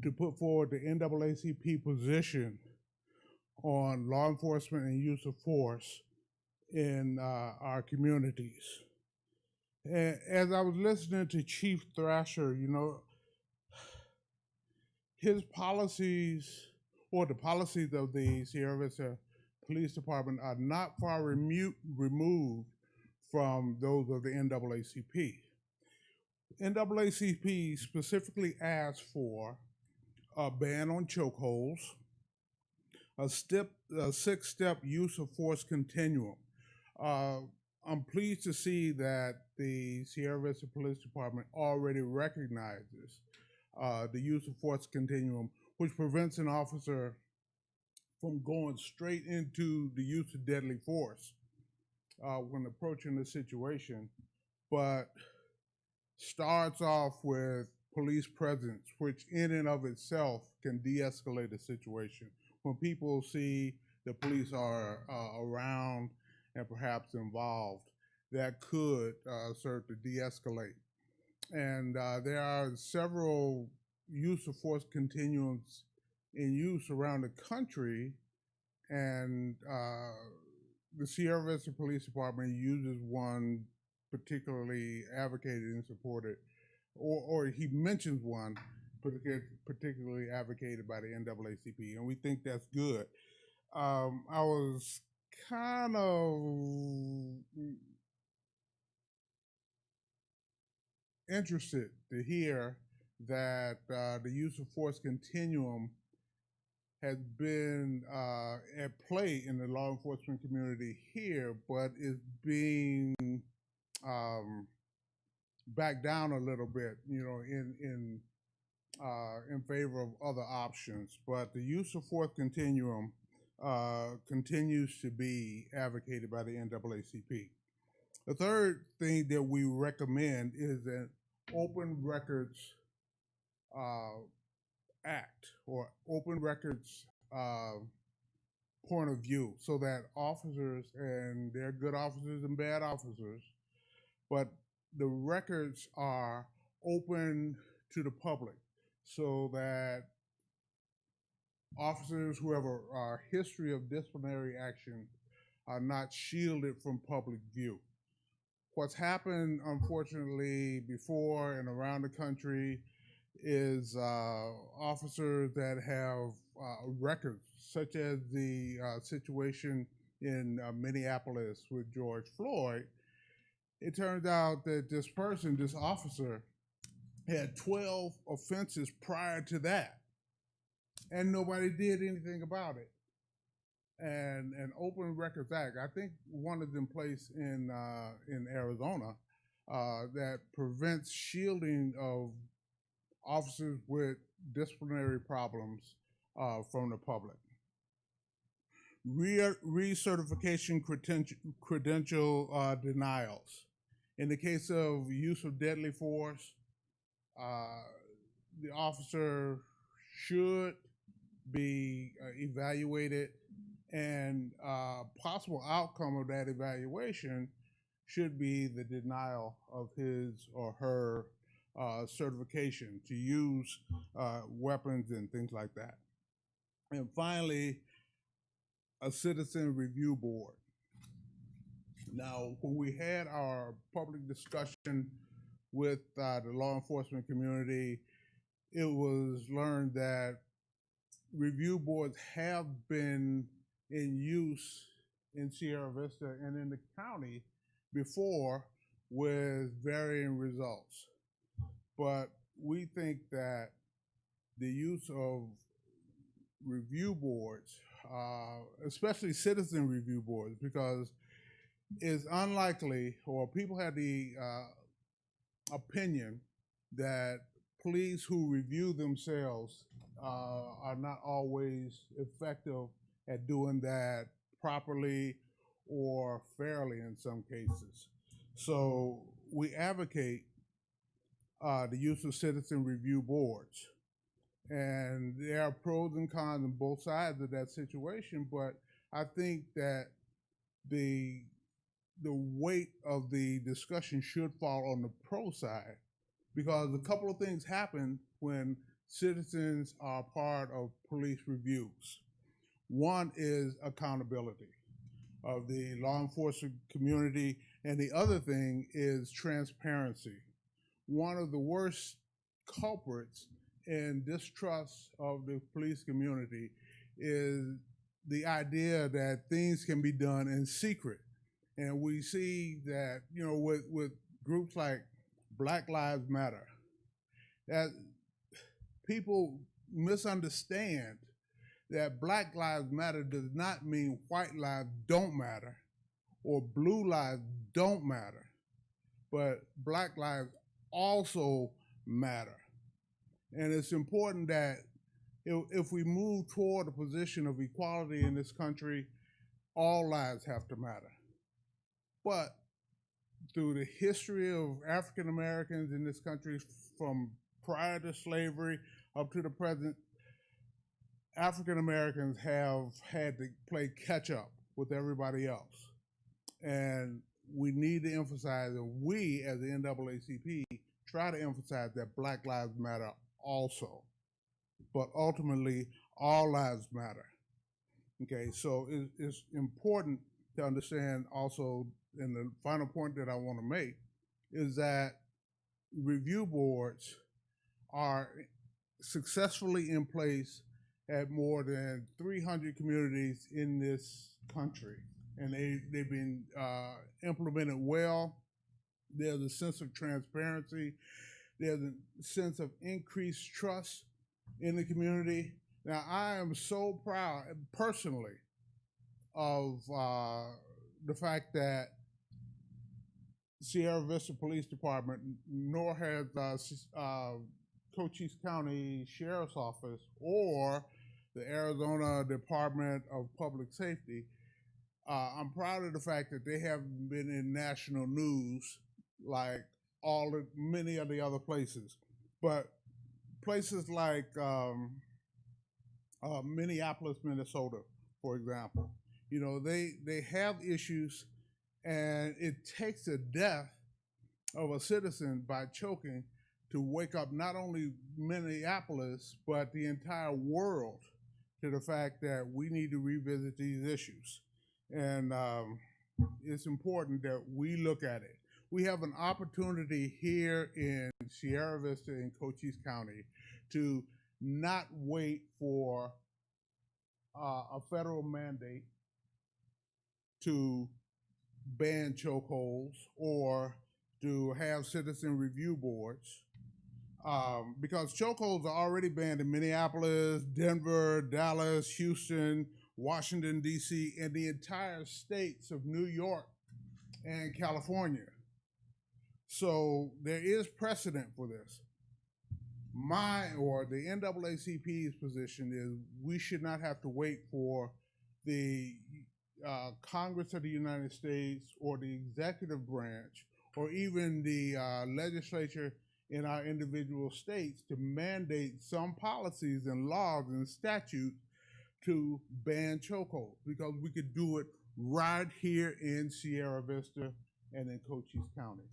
to put forward the NAACP position on law enforcement and use of force in our communities. And as I was listening to Chief Thrasher, you know, his policies, or the policies of the Sierra Vista Police Department, are not far removed from those of the NAACP. NAACP specifically asked for a ban on chokeholds, a 6-step use of force continuum. I'm pleased to see that the Sierra Vista Police Department already recognizes the use of force continuum, which prevents an officer from going straight into the use of deadly force when approaching the situation, but starts off with police presence, which in and of itself can de-escalate a situation. When people see the police are around and perhaps involved, that could serve to de-escalate. And there are several use of force continuums in use around the country, and the Sierra Vista Police Department uses one particularly advocated and supported, or he mentions one particularly advocated by the NAACP, and we think that's good. I was kind of interested to hear that the use of force continuum has been at play in the law enforcement community here, but is being backed down a little bit, you know, in favor of other options. But the use of force continuum continues to be advocated by the NAACP. The third thing that we recommend is an Open Records Act, or Open Records point of view, so that officers, and they're good officers and bad officers, but the records are open to the public so that officers who have a history of disciplinary action are not shielded from public view. What's happened, unfortunately, before and around the country is officers that have records, such as the situation in Minneapolis with George Floyd. It turns out that this officer, had 12 offenses prior to that, and nobody did anything about it. and an Open Records Act. I think one is in place in Arizona that prevents shielding of officers with disciplinary problems from the public. Recertification credential denials. In the case of use of deadly force, the officer should be evaluated, and possible outcome of that evaluation should be the denial of his or her certification to use weapons and things like that. And finally, a citizen review board. Now, when we had our public discussion with the law enforcement community, it was learned that review boards have been in use in Sierra Vista and in the county before with varying results. But we think that the use of review boards, especially citizen review boards, because it's unlikely, or people have the opinion that police who review themselves are not always effective at doing that properly or fairly in some cases. So we advocate the use of citizen review boards. And there are pros and cons on both sides of that situation, but I think that the weight of the discussion should fall on the pro side, because a couple of things happen when citizens are part of police reviews. One is accountability of the law enforcement community, and the other thing is transparency. One of the worst culprits in distrust of the police community is the idea that things can be done in secret. And we see that, you know, with groups like Black Lives Matter, that people misunderstand that Black Lives Matter does not mean white lives don't matter or blue lives don't matter, but Black lives also matter. And it's important that if we move toward a position of equality in this country, all lives have to matter. But through the history of African Americans in this country, from prior to slavery up to the present, African Americans have had to play catch up with everybody else. And we need to emphasize, and we as the NAACP try to emphasize, that Black Lives Matter also. But ultimately, all lives matter. Okay, so it's important to understand also, and the final point that I want to make is that review boards are successfully in place at more than 300 communities in this country, and they've been implemented well. There's a sense of transparency. There's a sense of increased trust in the community. Now, I am so proud personally of the fact that Sierra Vista Police Department, nor has Cochise County Sheriff's Office or the Arizona Department of Public Safety, I'm proud of the fact that they haven't been in national news like many of the other places. But places like Minneapolis, Minnesota, for example, you know, they have issues, and it takes the death of a citizen by choking to wake up not only Minneapolis, but the entire world to the fact that we need to revisit these issues. And it's important that we look at it. We have an opportunity here in Sierra Vista and Cochise County to not wait for a federal mandate to ban chokeholds or to have citizen review boards, because chokeholds are already banned in Minneapolis, Denver, Dallas, Houston, Washington, D.C., and the entire states of New York and California. So there is precedent for this. The NAACP's position is we should not have to wait for the Congress of the United States or the executive branch or even the legislature in our individual states to mandate some policies and laws and statutes to ban chokeholds, because we could do it right here in Sierra Vista and in Cochise County.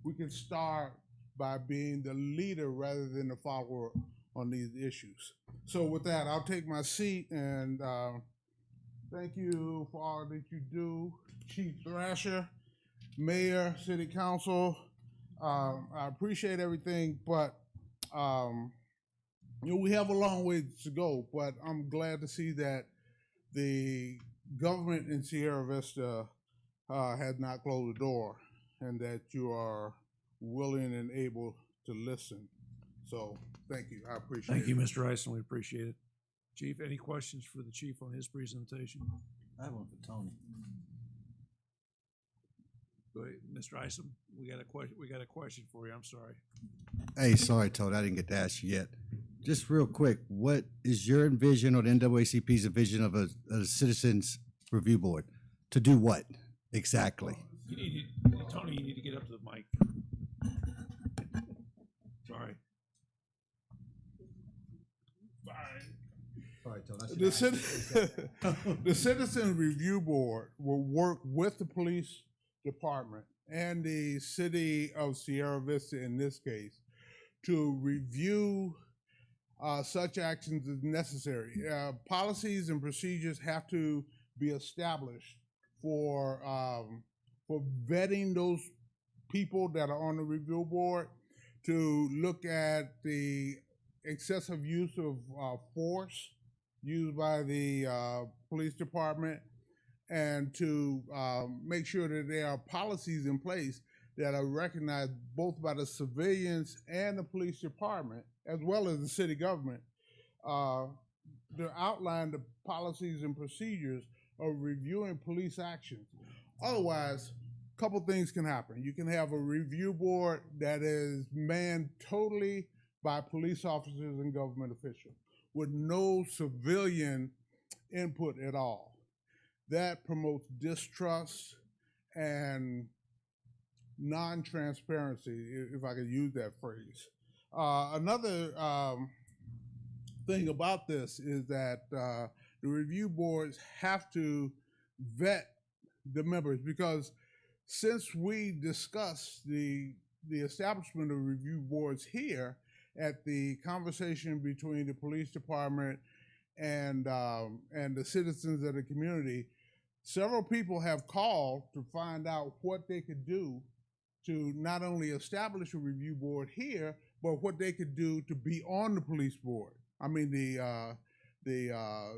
We can start by being the leader rather than the follower on these issues. So with that, I'll take my seat, and thank you for all that you do, Chief Thrasher, Mayor, City Council. I appreciate everything, but we have a long way to go, but I'm glad to see that the government in Sierra Vista has not closed the door, and that you are willing and able to listen. So thank you. I appreciate it. Thank you, Mr. Ison. We appreciate it. Chief, any questions for the chief on his presentation? I have one for Tony. Go ahead, Mr. Ison. We got a question. We got a question for you. I'm sorry. Hey, sorry, Tony, I didn't get to ask you yet. Just real quick, what is your vision or the NAACP's vision of a citizens review board? To do what exactly? You need Tony. You need to get up to the mic. Sorry. Sorry, Tony. The Citizen Review Board will work with the police department and the city of Sierra Vista in this case to review such actions as necessary. Policies and procedures have to be established for vetting those people that are on the review board, to look at the excessive use of force used by the police department, and to make sure that there are policies in place that are recognized both by the civilians and the police department, as well as the city government, to outline the policies and procedures of reviewing police actions. Otherwise, a couple things can happen. You can have a review board that is manned totally by police officers and government officials with no civilian input at all. That promotes distrust and non-transparency, if I could use that phrase. Another thing about this is that the review boards have to vet the members, because since we discussed the establishment of review boards here at the conversation between the police department and the citizens of the community, several people have called to find out what they could do to not only establish a review board here, but what they could do to be on the police board. I mean, the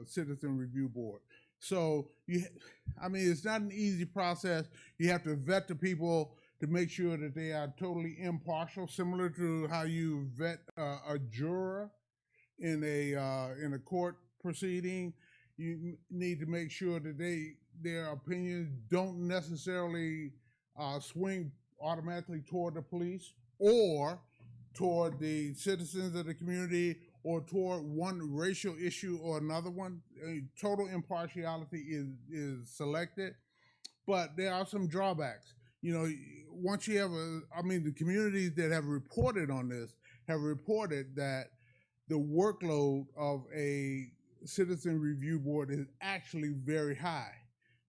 citizen review board. So it's not an easy process. You have to vet the people to make sure that they are totally impartial, similar to how you vet a juror in a court proceeding. You need to make sure that their opinions don't necessarily swing automatically toward the police or toward the citizens of the community or toward one racial issue or another one. Total impartiality is selected, but there are some drawbacks. Once you have the communities that have reported on this have reported that the workload of a citizen review board is actually very high,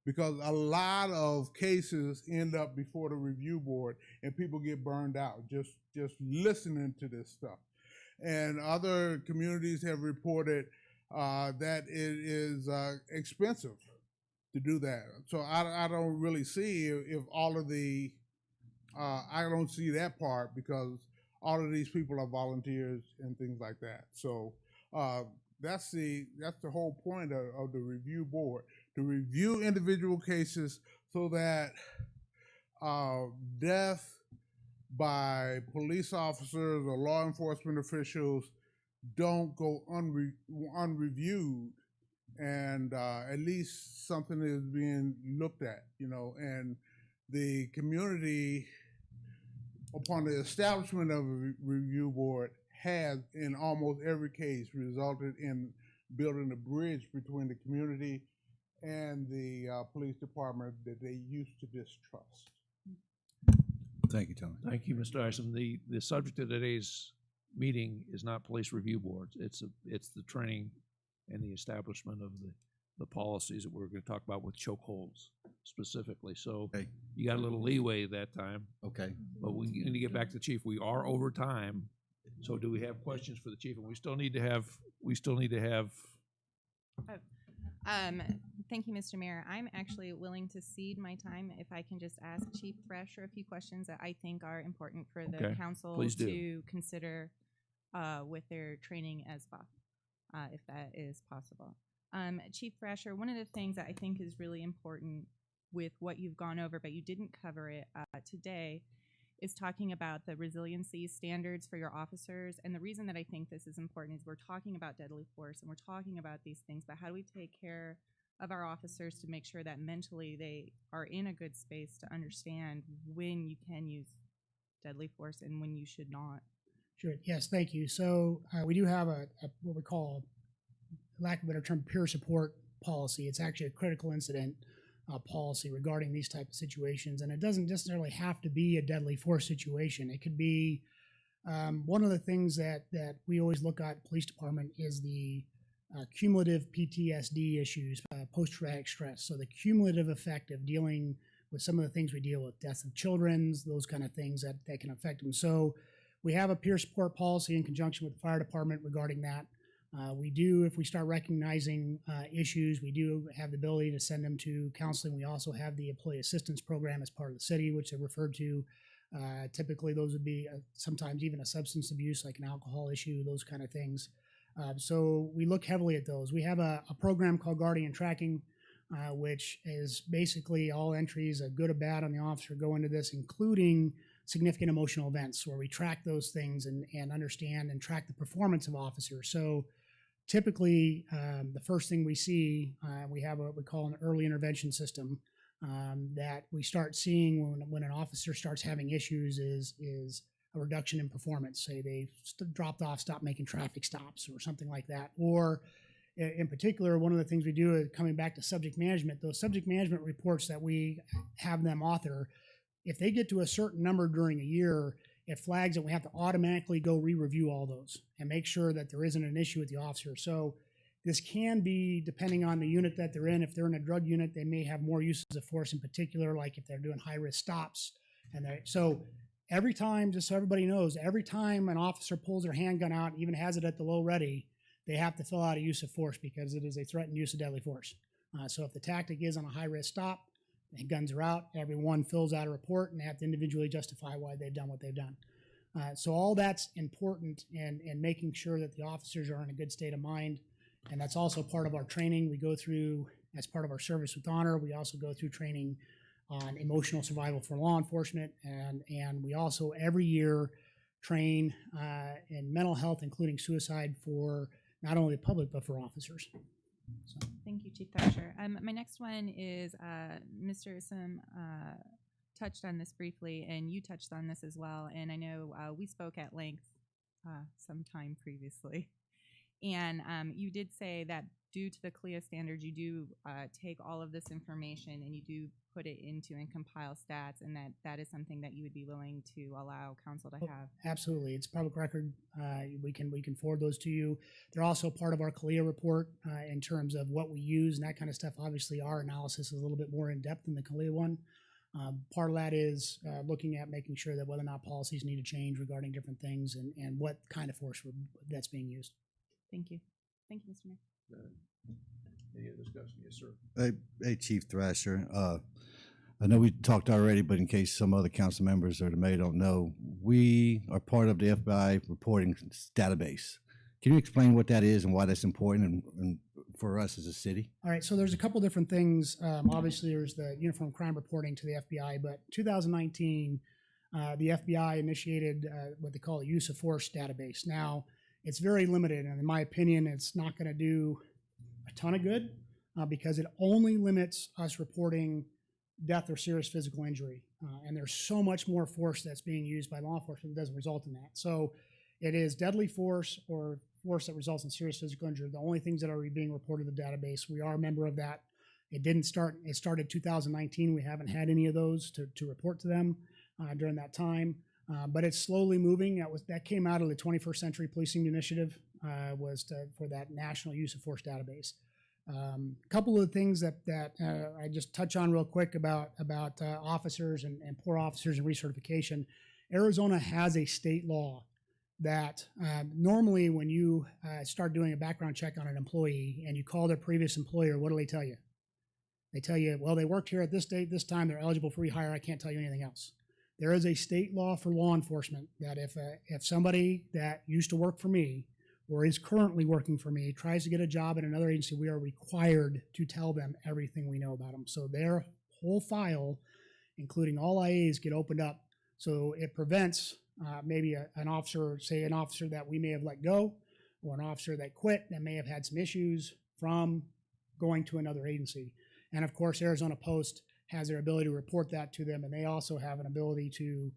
because a lot of cases end up before the review board and people get burned out just listening to this stuff. And other communities have reported that it is expensive to do that. So I don't really see if all of the, I don't see that part, because all of these people are volunteers and things like that. So that's the whole point of the review board, to review individual cases so that death by police officers or law enforcement officials don't go unreviewed, and at least something is being looked at, and the community, upon the establishment of a review board, has in almost every case resulted in building a bridge between the community and the police department that they used to distrust. Thank you, Tony. Thank you, Mr. Isom. The subject of today's meeting is not police review boards. It's the training and the establishment of the policies that we're going to talk about with chokeholds specifically. So Okay. you got a little leeway that time, Okay. but we need to get back to the chief. We are over time. So do we have questions for the chief? And we still need to have Thank you, Mr. Mayor. I'm actually willing to cede my time if I can just ask Chief Thresher a few questions that I think are important for the Okay, council please do. to consider with their training as well, if that is possible. Chief Thrasher, one of the things that I think is really important with what you've gone over, but you didn't cover it today, is talking about the resiliency standards for your officers. And the reason that I think this is important is we're talking about deadly force and we're talking about these things, but how do we take care of our officers to make sure that mentally they are in a good space to understand when you can use deadly force and when you should not? Sure. Yes, thank you. So we do have a what we call, lack of a better term, peer support policy. It's actually a critical incident policy regarding these type of situations, and it doesn't necessarily have to be a deadly force situation. It could be one of the things that we always look at police department is the cumulative PTSD issues, post-traumatic stress. So the cumulative effect of dealing with some of the things we deal with, deaths of children, those kind of things that can affect them. So we have a peer support policy in conjunction with the fire department regarding that. We do, if we start recognizing issues, we do have the ability to send them to counseling. We also have the employee assistance program as part of the city, which are referred to. Typically, those would be sometimes even a substance abuse, like an alcohol issue, those kind of things. So we look heavily at those. We have a program called Guardian Tracking, which is basically all entries, a good or bad on the officer, go into this, including significant emotional events, where we track those things and understand and track the performance of officers. So typically, the first thing we see, we have what we call an early intervention system that we start seeing when an officer starts having issues is a reduction in performance. Say they dropped off, stopped making traffic stops or something like that. Or in particular, one of the things we do is coming back to subject management, those subject management reports that we have them author, if they get to a certain number during a year, it flags that we have to automatically go re-review all those and make sure that there isn't an issue with the officer. So this can be, depending on the unit that they're in, if they're in a drug unit, they may have more uses of force in particular, like if they're doing high-risk stops. So every time, just so everybody knows, every time an officer pulls their handgun out, even has it at the low ready, they have to fill out a use of force because it is a threatened use of deadly force. So if the tactic is on a high-risk stop, the guns are out, everyone fills out a report, and they have to individually justify why they've done what they've done. So all that's important in making sure that the officers are in a good state of mind, and that's also part of our training. We go through, as part of our service with honor, we also go through training on emotional survival for law enforcement, and we also every year train in mental health, including suicide, for not only the public but for officers. So. Thank you, Chief Thrasher. My next one is Mr. Isom touched on this briefly, and you touched on this as well. And I know we spoke at length sometime previously. And you did say that due to the CLIA standards, you do take all of this information and you do put it into and compile stats, and that is something that you would be willing to allow council to have. Absolutely, it's public record. We can forward those to you. They're also part of our CLIA report in terms of what we use and that kind of stuff. Obviously, our analysis is a little bit more in depth than the CLIA one. Part of that is looking at making sure that whether or not policies need to change regarding different things and what kind of force that's being used. Thank you. Thank you, Mr. Mayor. Any other discussion? Yes, sir. Hey, Chief Thrasher. I know we talked already, but in case some other council members or the mayor don't know, we are part of the FBI reporting database. Can you explain what that is and why that's important and for us as a city? All right, so there's a couple different things. Obviously, there's the uniform crime reporting to the FBI, but 2019, the FBI initiated what they call a use of force database. Now, it's very limited, and in my opinion, it's not going to do a ton of good because it only limits us reporting death or serious physical injury. And there's so much more force that's being used by law enforcement that doesn't result in that. So it is deadly force or force that results in serious physical injury. The only things that are being reported in the database. We are a member of that. It started 2019. We haven't had any of those to report to them during that time. But it's slowly moving. That came out of the 21st Century Policing Initiative for that national use of force database. A couple of things that I just touch on real quick about officers and poor officers and recertification. Arizona has a state law that normally when you start doing a background check on an employee and you call their previous employer, what do they tell you? They tell you, well, they worked here at this date, this time, they're eligible for rehire. I can't tell you anything else. There is a state law for law enforcement that if somebody that used to work for me or is currently working for me tries to get a job at another agency, we are required to tell them everything we know about them. So their whole file, including all IAs, get opened up. So it prevents maybe an officer that we may have let go or an officer that quit that may have had some issues from going to another agency. And of course, Arizona Post has their ability to report that to them, and they also have an ability to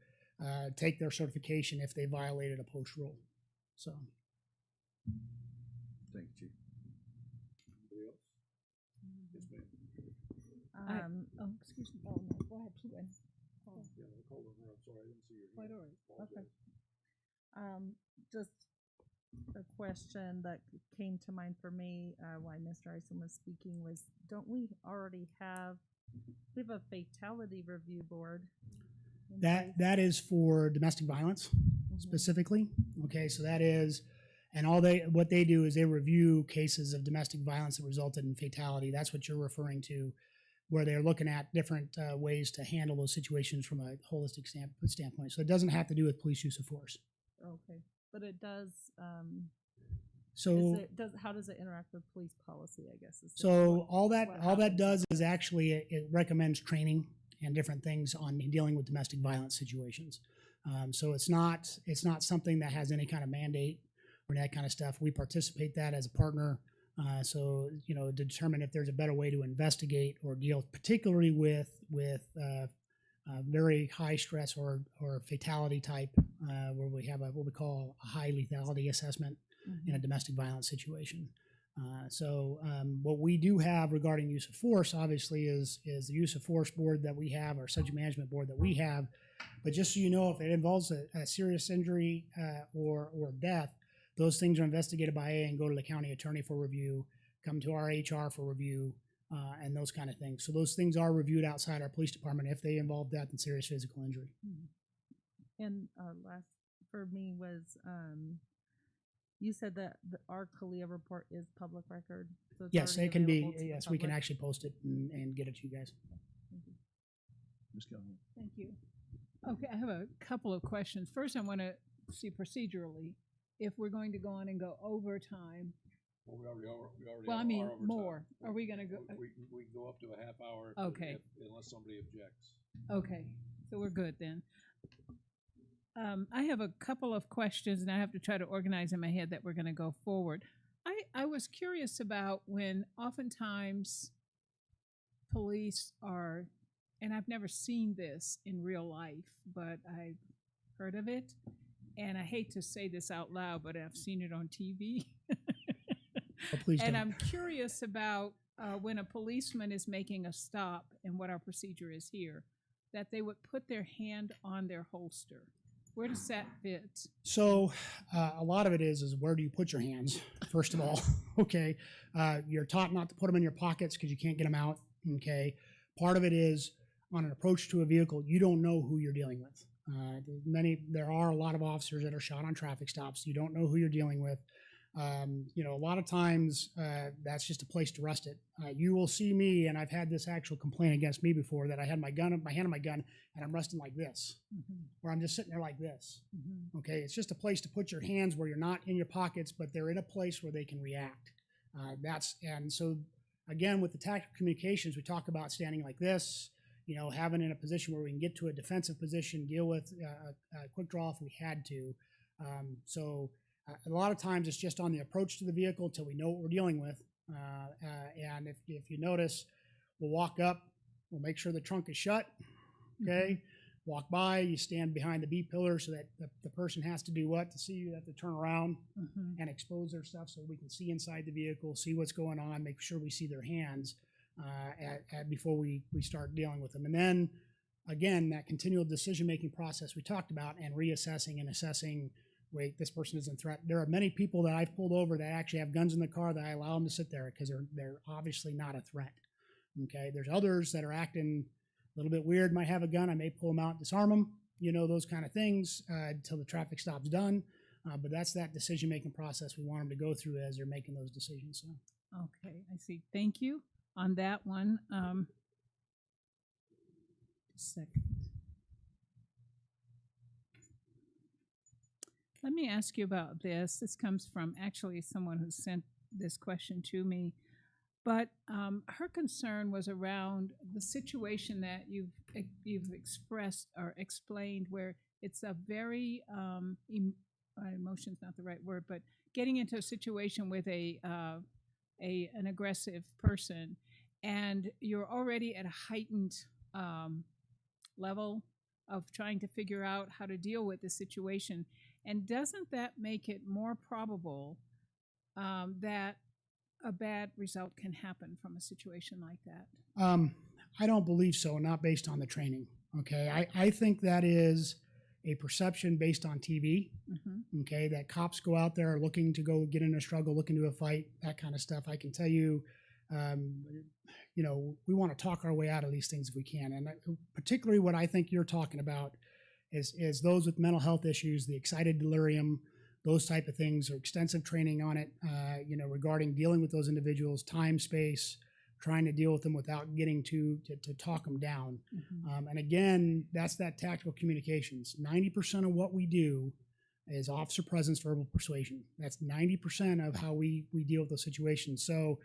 take their certification if they violated a post rule. So, Thank you, Chief. Excuse me. Oh, no, go ahead, Lynn. Quite all right. Okay. Just a question that came to mind for me while Mr. Ison was speaking was, don't we already have a fatality review board? in place? that is for domestic violence specifically. Okay, so that is, and what they do is they review cases of domestic violence that resulted in fatality. That's what you're referring to, where they're looking at different ways to handle those situations from a holistic standpoint. So it doesn't have to do with police use of force. Okay, but it does. So How does it interact with police policy? I guess. So all that does is actually it recommends training and different things on dealing with domestic violence situations. So it's not something that has any kind of mandate or that kind of stuff. We participate that as a partner. So to determine if there's a better way to investigate or deal, particularly with very high stress or fatality type, where we have what we call a high lethality assessment in a domestic violence situation. What we do have regarding use of force, obviously, is the use of force board that we have, our subject management board that we have. But just so you know, if it involves a serious injury or death, those things are investigated by AA and go to the county attorney for review, come to our HR for review, and those kind of things. So those things are reviewed outside our police department if they involve death and serious physical injury. And last for me was, you said that our CALEA report is public record. So it's Yes, already it can be. available to the Yes, we can public? actually post it and get it to you guys. Ms. Calhoun. Thank you. Okay, I have a couple of questions. First, I want to see procedurally if we're going to go on and go overtime. Well, we already Well, I are mean, overtime. more. Are we going to go? We can go up to a half hour. Okay. Unless somebody objects. Okay, so we're good then. I have a couple of questions, and I have to try to organize in my head that we're going to go forward. I was curious about when oftentimes police are, and I've never seen this in real life, but I've heard of it, and I hate to say this out loud, but I've seen it on TV. Oh, please And don't. I'm curious about when a policeman is making a stop and what our procedure is here, that they would put their hand on their holster. Where does that fit? So a lot of it is where do you put your hands, first of all, okay? You're taught not to put them in your pockets because you can't get them out, okay? Part of it is on an approach to a vehicle, you don't know who you're dealing with. There are a lot of officers that are shot on traffic stops. You don't know who you're dealing with. A lot of times that's just a place to rest it. You will see me, and I've had this actual complaint against me before, that I had my hand on my gun, and I'm resting like this, or I'm just sitting there like this. Okay, it's just a place to put your hands where you're not in your pockets, but they're in a place where they can react. And so again, with the tactical communications, we talk about standing like this, having in a position where we can get to a defensive position, deal with a quick draw if we had to. A lot of times it's just on the approach to the vehicle till we know what we're dealing with. And if you notice, we'll walk up, we'll make sure the trunk is shut. Okay. Walk by, you stand behind the B pillar so that the person has to do what? To see you have to turn around and expose their stuff so we can see inside the vehicle, see what's going on, make sure we see their hands before we start dealing with them. And then, again, that continual decision-making process we talked about and reassessing and assessing, wait, this person isn't a threat. There are many people that I've pulled over that actually have guns in the car that I allow them to sit there because they're obviously not a threat. Okay, there's others that are acting a little bit weird, might have a gun. I may pull them out, disarm them, those kind of things until the traffic stop's done. But that's that decision-making process we want them to go through as they're making those decisions. So. Okay, I see. Thank you on that one. Just a second. Let me ask you about this. This comes from actually someone who sent this question to me. But her concern was around the situation that you've expressed or explained, where it's a very emotion's not the right word, but getting into a situation with an aggressive person, and you're already at a heightened level of trying to figure out how to deal with the situation. And doesn't that make it more probable that a bad result can happen from a situation like that? I don't believe so, not based on the training. Okay, I think that is a perception based on TV. Okay, that cops go out there looking to go get in a struggle, looking to a fight, that kind of stuff. I can tell you, we want to talk our way out of these things if we can. And particularly what I think you're talking about is those with mental health issues, the excited delirium, those type of things, or extensive training on it, regarding dealing with those individuals, time, space, trying to deal with them without getting to talk them down. And again, that's that tactical communications. 90% of what we do is officer presence, verbal persuasion. That's 90% of how we deal with those situations. So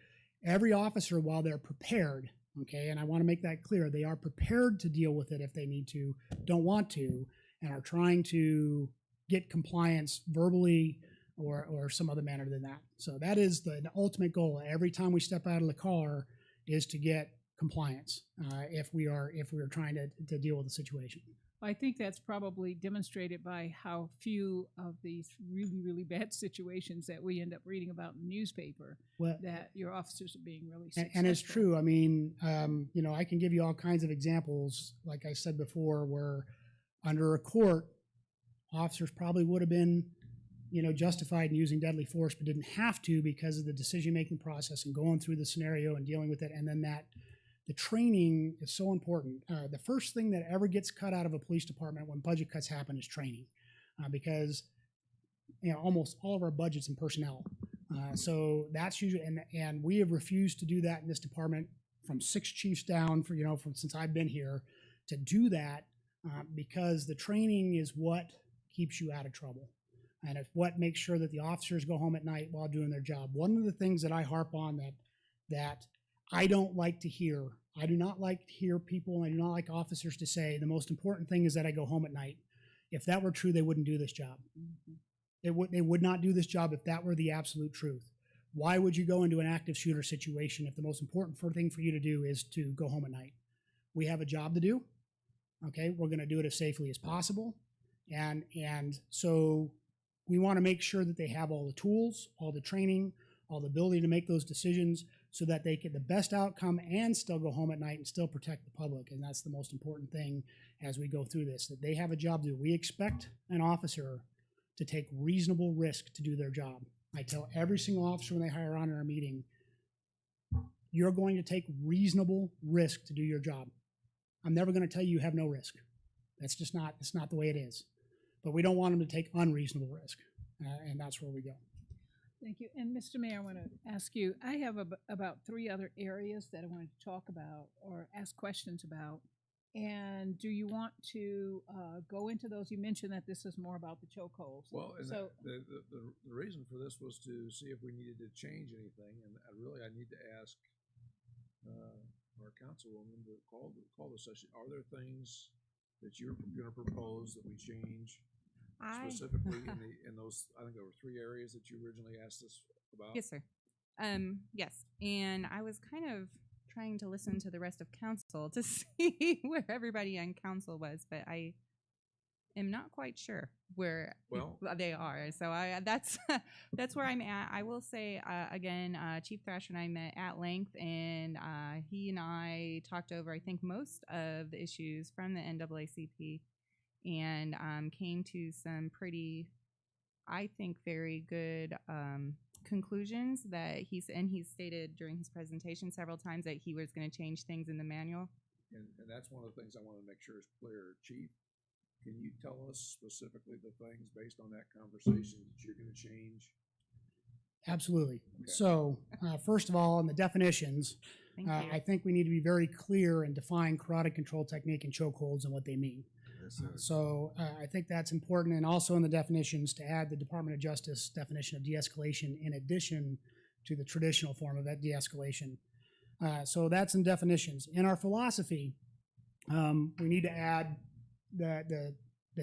every officer, while they're prepared, okay, and I want to make that clear, they are prepared to deal with it if they need to, don't want to, and are trying to get compliance verbally or some other manner than that. So that is the ultimate goal. Every time we step out of the car is to get compliance if we are trying to deal with the situation. I think that's probably demonstrated by how few of these really, really bad situations that we end up reading about in the newspaper, that your officers are being really successful. And it's true. I mean, I can give you all kinds of examples, like I said before, where under a court, officers probably would have been, justified in using deadly force, but didn't have to because of the decision-making process and going through the scenario and dealing with it. And then the training is so important. The first thing that ever gets cut out of a police department when budget cuts happen is training, because almost all of our budget's in personnel. So that's usually, and we have refused to do that in this department from 6 chiefs down from since I've been here to do that, because the training is what keeps you out of trouble. And it's what makes sure that the officers go home at night while doing their job. One of the things that I harp on that I don't like to hear, I do not like to hear people, and I do not like officers to say, the most important thing is that I go home at night. If that were true, they wouldn't do this job. They would not do this job if that were the absolute truth. Why would you go into an active shooter situation if the most important thing for you to do is to go home at night? We have a job to do. Okay, we're going to do it as safely as possible. And so we want to make sure that they have all the tools, all the training, all the ability to make those decisions so that they get the best outcome and still go home at night and still protect the public. And that's the most important thing as we go through this, that they have a job to do. We expect an officer to take reasonable risk to do their job. I tell every single officer when they hire on in our meeting, you're going to take reasonable risk to do your job. I'm never going to tell you have no risk. That's not the way it is. But we don't want them to take unreasonable risk, and that's where we go. Thank you. And Mr. Mayor, I want to ask you, I have about 3 other areas that I wanted to talk about or ask questions about. And do you want to go into those? You mentioned that this is more about the chokeholds. Well, and so the reason for this was to see if we needed to change anything, and I need to ask our councilwoman to call the session. Are there things that you're going to propose that we change specifically in those? I think there were 3 areas that you originally asked us about. Yes, sir. Yes, and I was kind of trying to listen to the rest of council to see where everybody on council was, but I am not quite sure where they are. So that's that's where I'm at. I will say again, Chief Thrasher and I met at length, and he and I talked over, I think, most of the issues from the NAACP, and came to some pretty, I think, very good conclusions that he's stated during his presentation several times that he was going to change things in the manual. And that's one of the things I want to make sure is clear. Chief, can you tell us specifically the things based on that conversation that you're going to change? Absolutely. Okay. So, first of all, in the definitions, Thank you. I think we need to be very clear and define carotid control technique and chokeholds and what they mean. Yes, sir. So I think that's important, and also in the definitions to add the Department of Justice definition of de-escalation in addition to the traditional form of that de-escalation. So that's in definitions. In our philosophy, we need to add the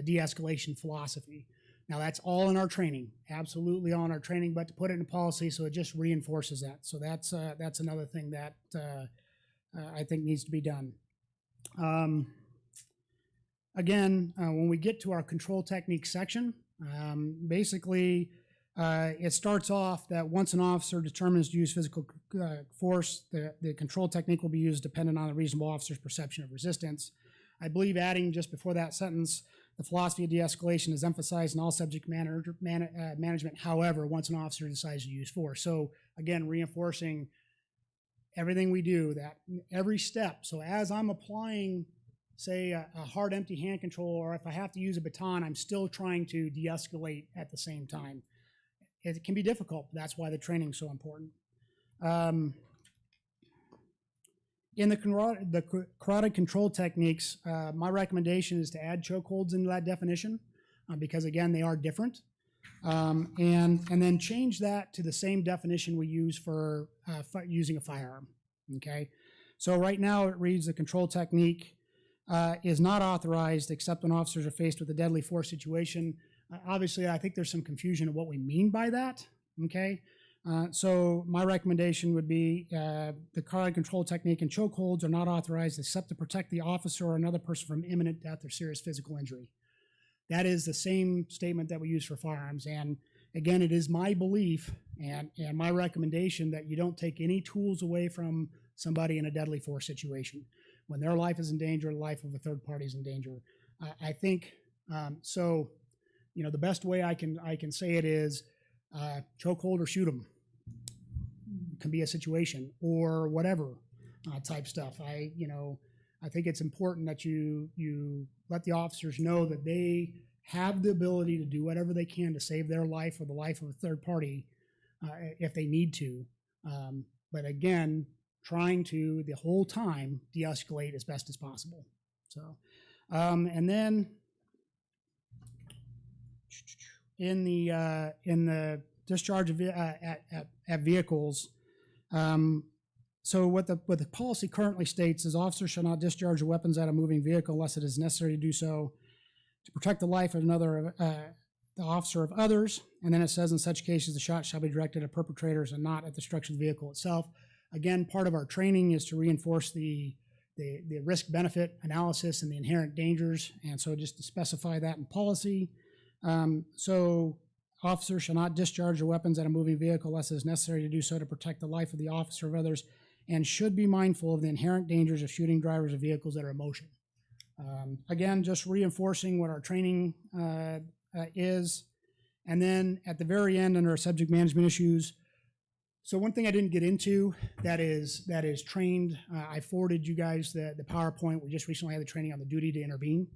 de-escalation philosophy. Now that's all in our training, absolutely all in our training, but to put it in policy so it just reinforces that. So that's another thing that I think needs to be done. Again, when we get to our control technique section, basically it starts off that once an officer determines to use physical force, the control technique will be used dependent on the reasonable officer's perception of resistance. I believe adding just before that sentence, the philosophy of de-escalation is emphasized in all subject management. However, once an officer decides to use force. So again, reinforcing everything we do, that every step. So as I'm applying, say, a hard empty hand control, or if I have to use a baton, I'm still trying to de-escalate at the same time. It can be difficult. That's why the training is so important. In the carotid control techniques, my recommendation is to add chokeholds into that definition because, again, they are different. And then change that to the same definition we use for using a firearm, okay? So right now it reads the control technique is not authorized except when officers are faced with a deadly force situation. Obviously, I think there's some confusion of what we mean by that, okay? So my recommendation would be the carotid control technique and chokeholds are not authorized except to protect the officer or another person from imminent death or serious physical injury. That is the same statement that we use for firearms. And again, it is my belief and my recommendation that you don't take any tools away from somebody in a deadly force situation. When their life is in danger, the life of a third party is in danger. I think, so, you know, the best way I can say it is chokehold or shoot them. Can be a situation or whatever type stuff. I think it's important that you let the officers know that they have the ability to do whatever they can to save their life or the life of a third party if they need to. But again, trying to the whole time de-escalate as best as possible. So, and then in the discharge of at vehicles. So what the policy currently states is officers shall not discharge their weapons at a moving vehicle unless it is necessary to do so to protect the life of another, the officer of others. And then it says in such cases the shot shall be directed at perpetrators and not at the structure of the vehicle itself. Again, part of our training is to reinforce the risk-benefit analysis and the inherent dangers. And so just to specify that in policy. So officers shall not discharge their weapons at a moving vehicle unless it is necessary to do so to protect the life of the officer of others, and should be mindful of the inherent dangers of shooting drivers of vehicles that are in motion. Again, just reinforcing what our training is. And then at the very end, under our subject management issues, so one thing I didn't get into that is trained, I forwarded you guys the PowerPoint. We just recently had the training on the duty to intervene.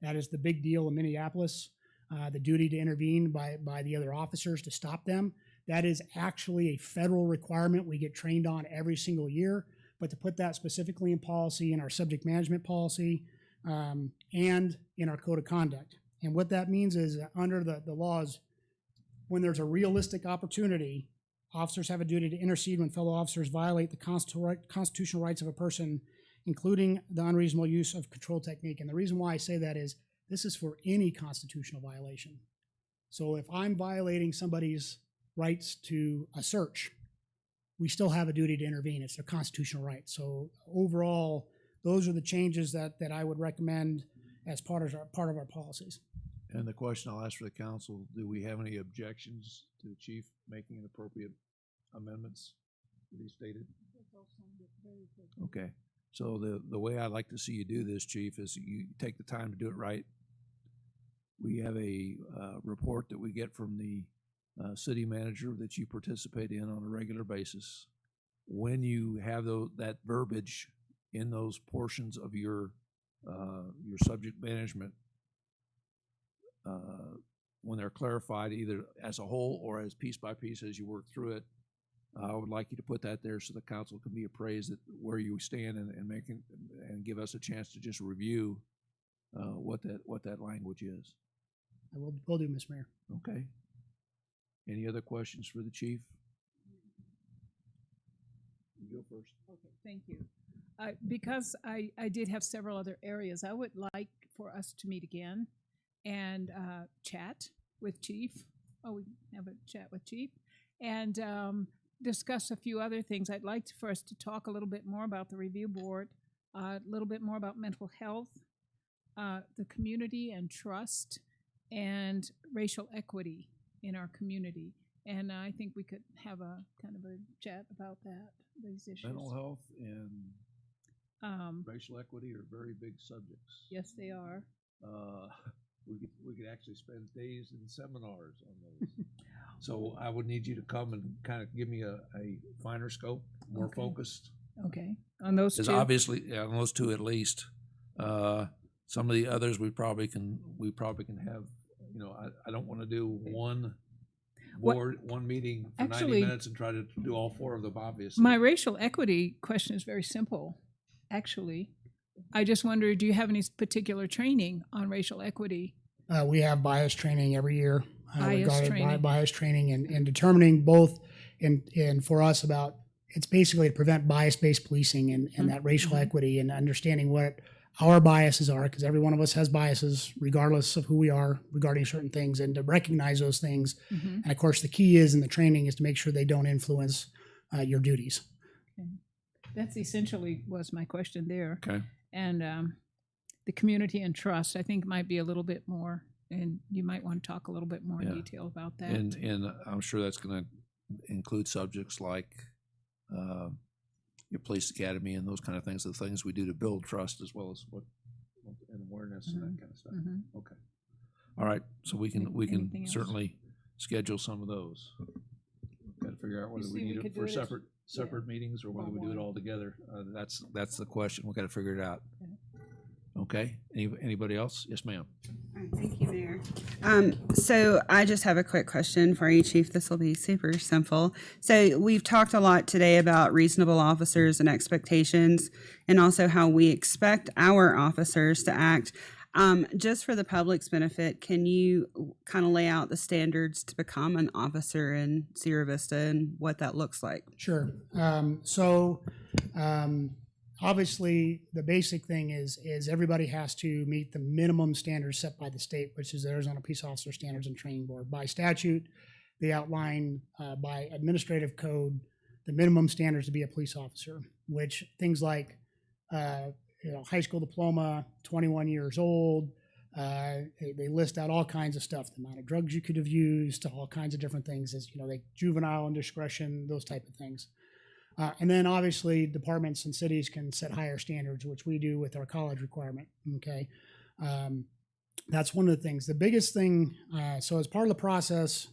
That is the big deal in Minneapolis. The duty to intervene by the other officers to stop them. That is actually a federal requirement we get trained on every single year, but to put that specifically in policy, in our subject management policy, and in our code of conduct. And what that means is that under the laws, when there's a realistic opportunity, officers have a duty to intercede when fellow officers violate the constitutional rights of a person, including the unreasonable use of control technique. And the reason why I say that is this is for any constitutional violation. So if I'm violating somebody's rights to a search, we still have a duty to intervene. It's their constitutional right. So overall, those are the changes that I would recommend as part of our policies. And the question I'll ask for the council, do we have any objections to the chief making an appropriate amendments that he stated? Okay, so the way I'd like to see you do this, chief, is you take the time to do it right. We have a report that we get from the city manager that you participate in on a regular basis. When you have that verbiage in those portions of your subject management, when they're clarified either as a whole or as piece by piece as you work through it, I would like you to put that there so the council can be appraised at where you stand and give us a chance to just review what that language is. I will do, Mr. Mayor. Okay. Any other questions for the chief? You go first. Okay, thank you. Because I did have several other areas, I would like for us to meet again and chat with Chief. Oh, we have a chat with Chief. And discuss a few other things. I'd like for us to talk a little bit more about the review board, a little bit more about mental health, the community and trust, and racial equity in our community. And I think we could have a kind of a chat about these issues. Mental health and racial equity are very big subjects. Yes, they are. We could actually spend days in seminars on those. So I would need you to come and kind of give me a finer scope, more Okay. focused. Okay, on those Because two. obviously, yeah, on those two at least. Some of the others we probably can have. You know, I don't want to do one meeting for 90 Actually, minutes and try to do all four of them. Obviously, My racial equity question is very simple, actually. I just wonder, do you have any particular training on racial equity? We have bias training every year. Bias training. Bias training and determining both and for us about it's basically to prevent bias-based policing and that racial equity and understanding what our biases are, because every one of us has biases regardless of who we are regarding certain things, and to recognize those things. And of course, the key is in the training is to make sure they don't influence your duties. Okay. That's essentially was my question there. okay. And the community and trust, I think might be a little bit more, and you might want to talk a little bit more Yeah. in detail about that. And I'm sure that's going to include subjects like your police academy and those kind of things, the things we do to build trust as well as and awareness and that kind of stuff. Mhm. Okay. All right. So we can Anything else? certainly schedule some of those. Got to figure out whether see we we need could it do for it as- separate meetings or whether Or we do it one. all together. That's the question. We got to figure it out. Okay. Anybody else? Yes, ma'am. All right, thank you, Mayor. So I just have a quick question for you, Chief. This will be super simple. So we've talked a lot today about reasonable officers and expectations, and also how we expect our officers to act. Just for the public's benefit, can you kind of lay out the standards to become an officer in Sierra Vista and what that looks like? Sure. Obviously, the basic thing is everybody has to meet the minimum standards set by the state, which is the Arizona Peace Officer Standards and Training Board. By statute, they outline by administrative code the minimum standards to be a police officer, which things like high school diploma, 21 years old. They list out all kinds of stuff, the amount of drugs you could have used, all kinds of different things, as like juvenile indiscretion, those type of things. And then obviously departments and cities can set higher standards, which we do with our college requirement. Okay. That's one of the things. The biggest thing, so as part of the process,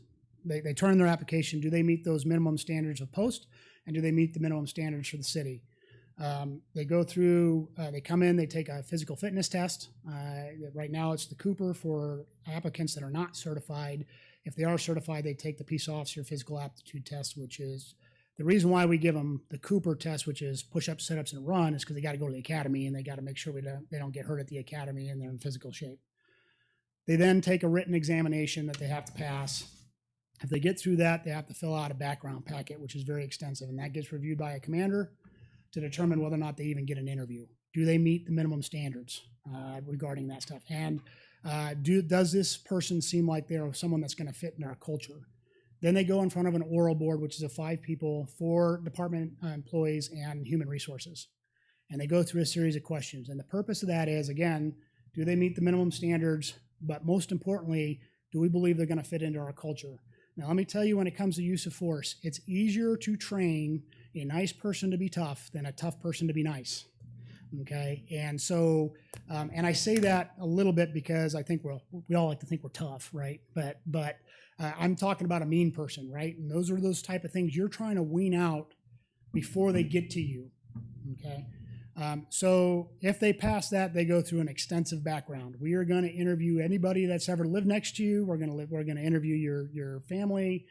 they turn in their application. Do they meet those minimum standards of post? And do they meet the minimum standards for the city? They go through, they come in, they take a physical fitness test. Right now it's the Cooper for applicants that are not certified. If they are certified, they take the peace officer physical aptitude test, which is the reason why we give them the Cooper test, which is push-ups, sit-ups, and run, is because they got to go to the academy and they got to make sure they don't get hurt at the academy and they're in physical shape. They then take a written examination that they have to pass. If they get through that, they have to fill out a background packet, which is very extensive, and that gets reviewed by a commander to determine whether or not they even get an interview. Do they meet the minimum standards regarding that stuff? And does this person seem like they're someone that's going to fit in our culture? Then they go in front of an oral board, which is a 5 people, 4 department employees and human resources. And they go through a series of questions. And the purpose of that is, again, do they meet the minimum standards? But most importantly, do we believe they're going to fit into our culture? Now, let me tell you, when it comes to use of force, it's easier to train a nice person to be tough than a tough person to be nice. Okay, and so, and I say that a little bit because I think we all like to think we're tough, right? But I'm talking about a mean person, right? And those are those type of things you're trying to wean out before they get to you. Okay, so if they pass that, they go through an extensive background. We are going to interview anybody that's ever lived next to you. We're going to interview your family.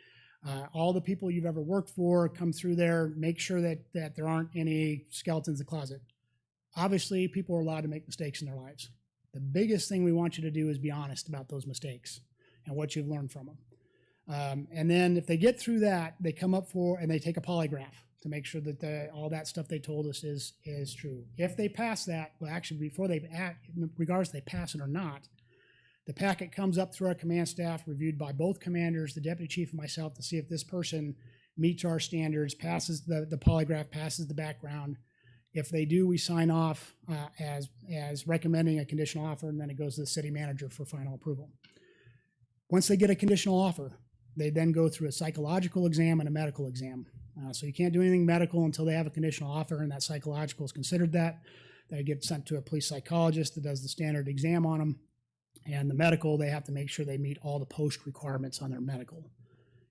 All the people you've ever worked for come through there. Make sure that there aren't any skeletons in the closet. Obviously, people are allowed to make mistakes in their lives. The biggest thing we want you to do is be honest about those mistakes and what you've learned from them. And then if they get through that, they come up and they take a polygraph to make sure that all that stuff they told us is true. If they pass that, well, actually, before they act, regardless if they pass it or not, the packet comes up through our command staff, reviewed by both commanders, the deputy chief and myself, to see if this person meets our standards, passes the polygraph, passes the background. If they do, we sign off as recommending a conditional offer, and then it goes to the city manager for final approval. Once they get a conditional offer, they then go through a psychological exam and a medical exam. So you can't do anything medical until they have a conditional offer, and that psychological is considered that. They get sent to a police psychologist that does the standard exam on them. And the medical, they have to make sure they meet all the post requirements on their medical.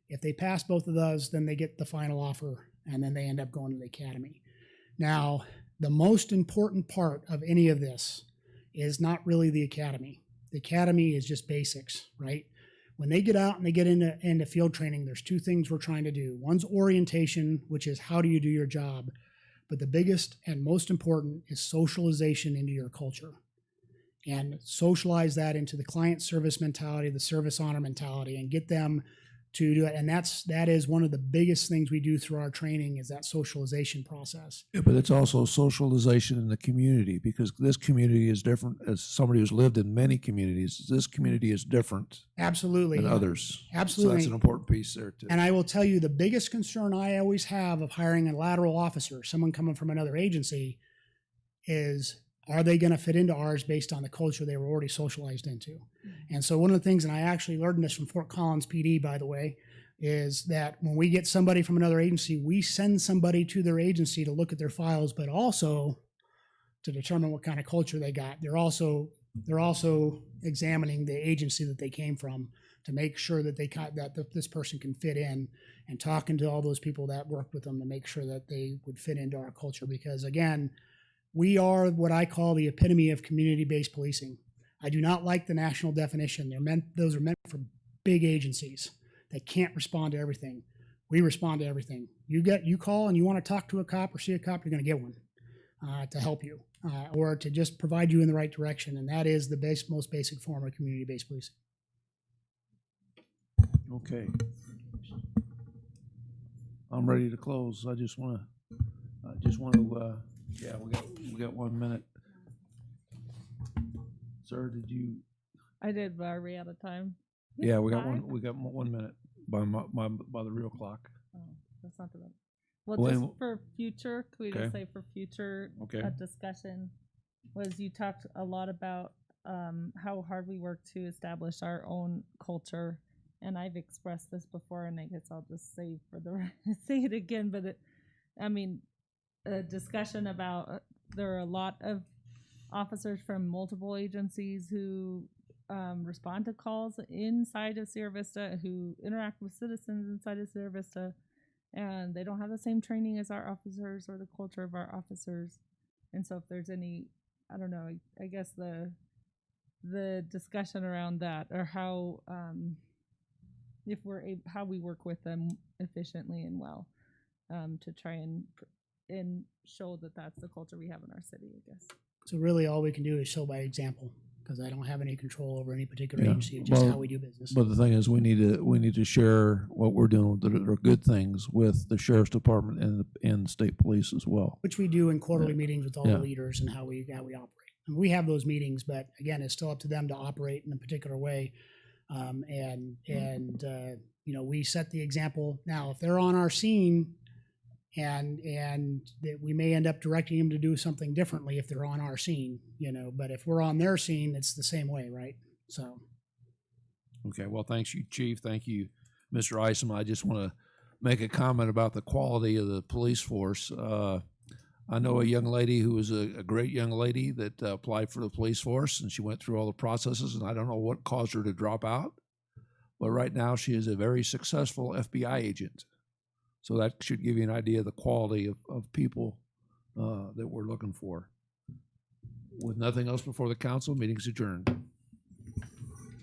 If they pass both of those, then they get the final offer, and then they end up going to the academy. Now, the most important part of any of this is not really the academy. The academy is just basics, right? When they get out and they get into field training, there's 2 things we're trying to do. One's orientation, which is how do you do your job? But the biggest and most important is socialization into your culture. And socialize that into the client service mentality, the service honor mentality, and get them to do it. And that is one of the biggest things we do through our training, is that socialization process. Yeah, but it's also socialization in the community, because this community is different. As somebody who's lived in many communities, this community is different Absolutely. than others. Absolutely. So that's an important piece there too. And I will tell you, the biggest concern I always have of hiring a lateral officer, someone coming from another agency, is, are they going to fit into ours based on the culture they were already socialized into? And so one of the things, and I actually learned this from Fort Collins PD, by the way, is that when we get somebody from another agency, we send somebody to their agency to look at their files, but also to determine what kind of culture they got. They're also examining the agency that they came from to make sure that this person can fit in, and talking to all those people that worked with them to make sure that they would fit into our culture. Because again, we are what I call the epitome of community-based policing. I do not like the national definition. Those are meant for big agencies that can't respond to everything. We respond to everything. You call and you want to talk to a cop or see a cop, you're going to get one to help you or to just provide you in the right direction. And that is the most basic form of community-based policing. Okay. I'm ready to close. I just want to, yeah, we got 1 minute. Sir, did you? I did, but are we out of time? Yeah, we got Five? one. We got 1 minute by the real clock. Oh, that's not the bad. Well, Well, just and- for future, could we Okay. just say for future Okay. discussion, was you talked a lot about how hard we work to establish our own culture, and I've expressed this before, and I guess I'll just say say it again. But a discussion about there are a lot of officers from multiple agencies who respond to calls inside of Sierra Vista, who interact with citizens inside of Sierra Vista, and they don't have the same training as our officers or the culture of our officers. And so if there's any, I don't know, I guess the discussion around that, or how how we work with them efficiently and well, to try and show that that's the culture we have in our city, I guess. So really all we can do is show by example, because I don't have any control over any particular Yeah. agency. It's just Well, how we do business. But the thing is, we need to share what we're doing that are good things with the sheriff's department and the state police as well. Which we do in quarterly Yeah. meetings with all Yeah. the leaders and how we operate. And we have those meetings, but again, it's still up to them to operate in a particular way. You know, we set the example. Now, if they're on our scene, and that we may end up directing them to do something differently if they're on our scene, you know. But if we're on their scene, it's the same way, right? So. Okay, well, thanks you, Chief. Thank you, Mr. Isom. I just want to make a comment about the quality of the police force. I know a young lady who was a great young lady that applied for the police force, and she went through all the processes, and I don't know what caused her to drop out. But right now, she is a very successful FBI agent. So that should give you an idea of the quality of people that we're looking for. With nothing else before the council, meeting's adjourned.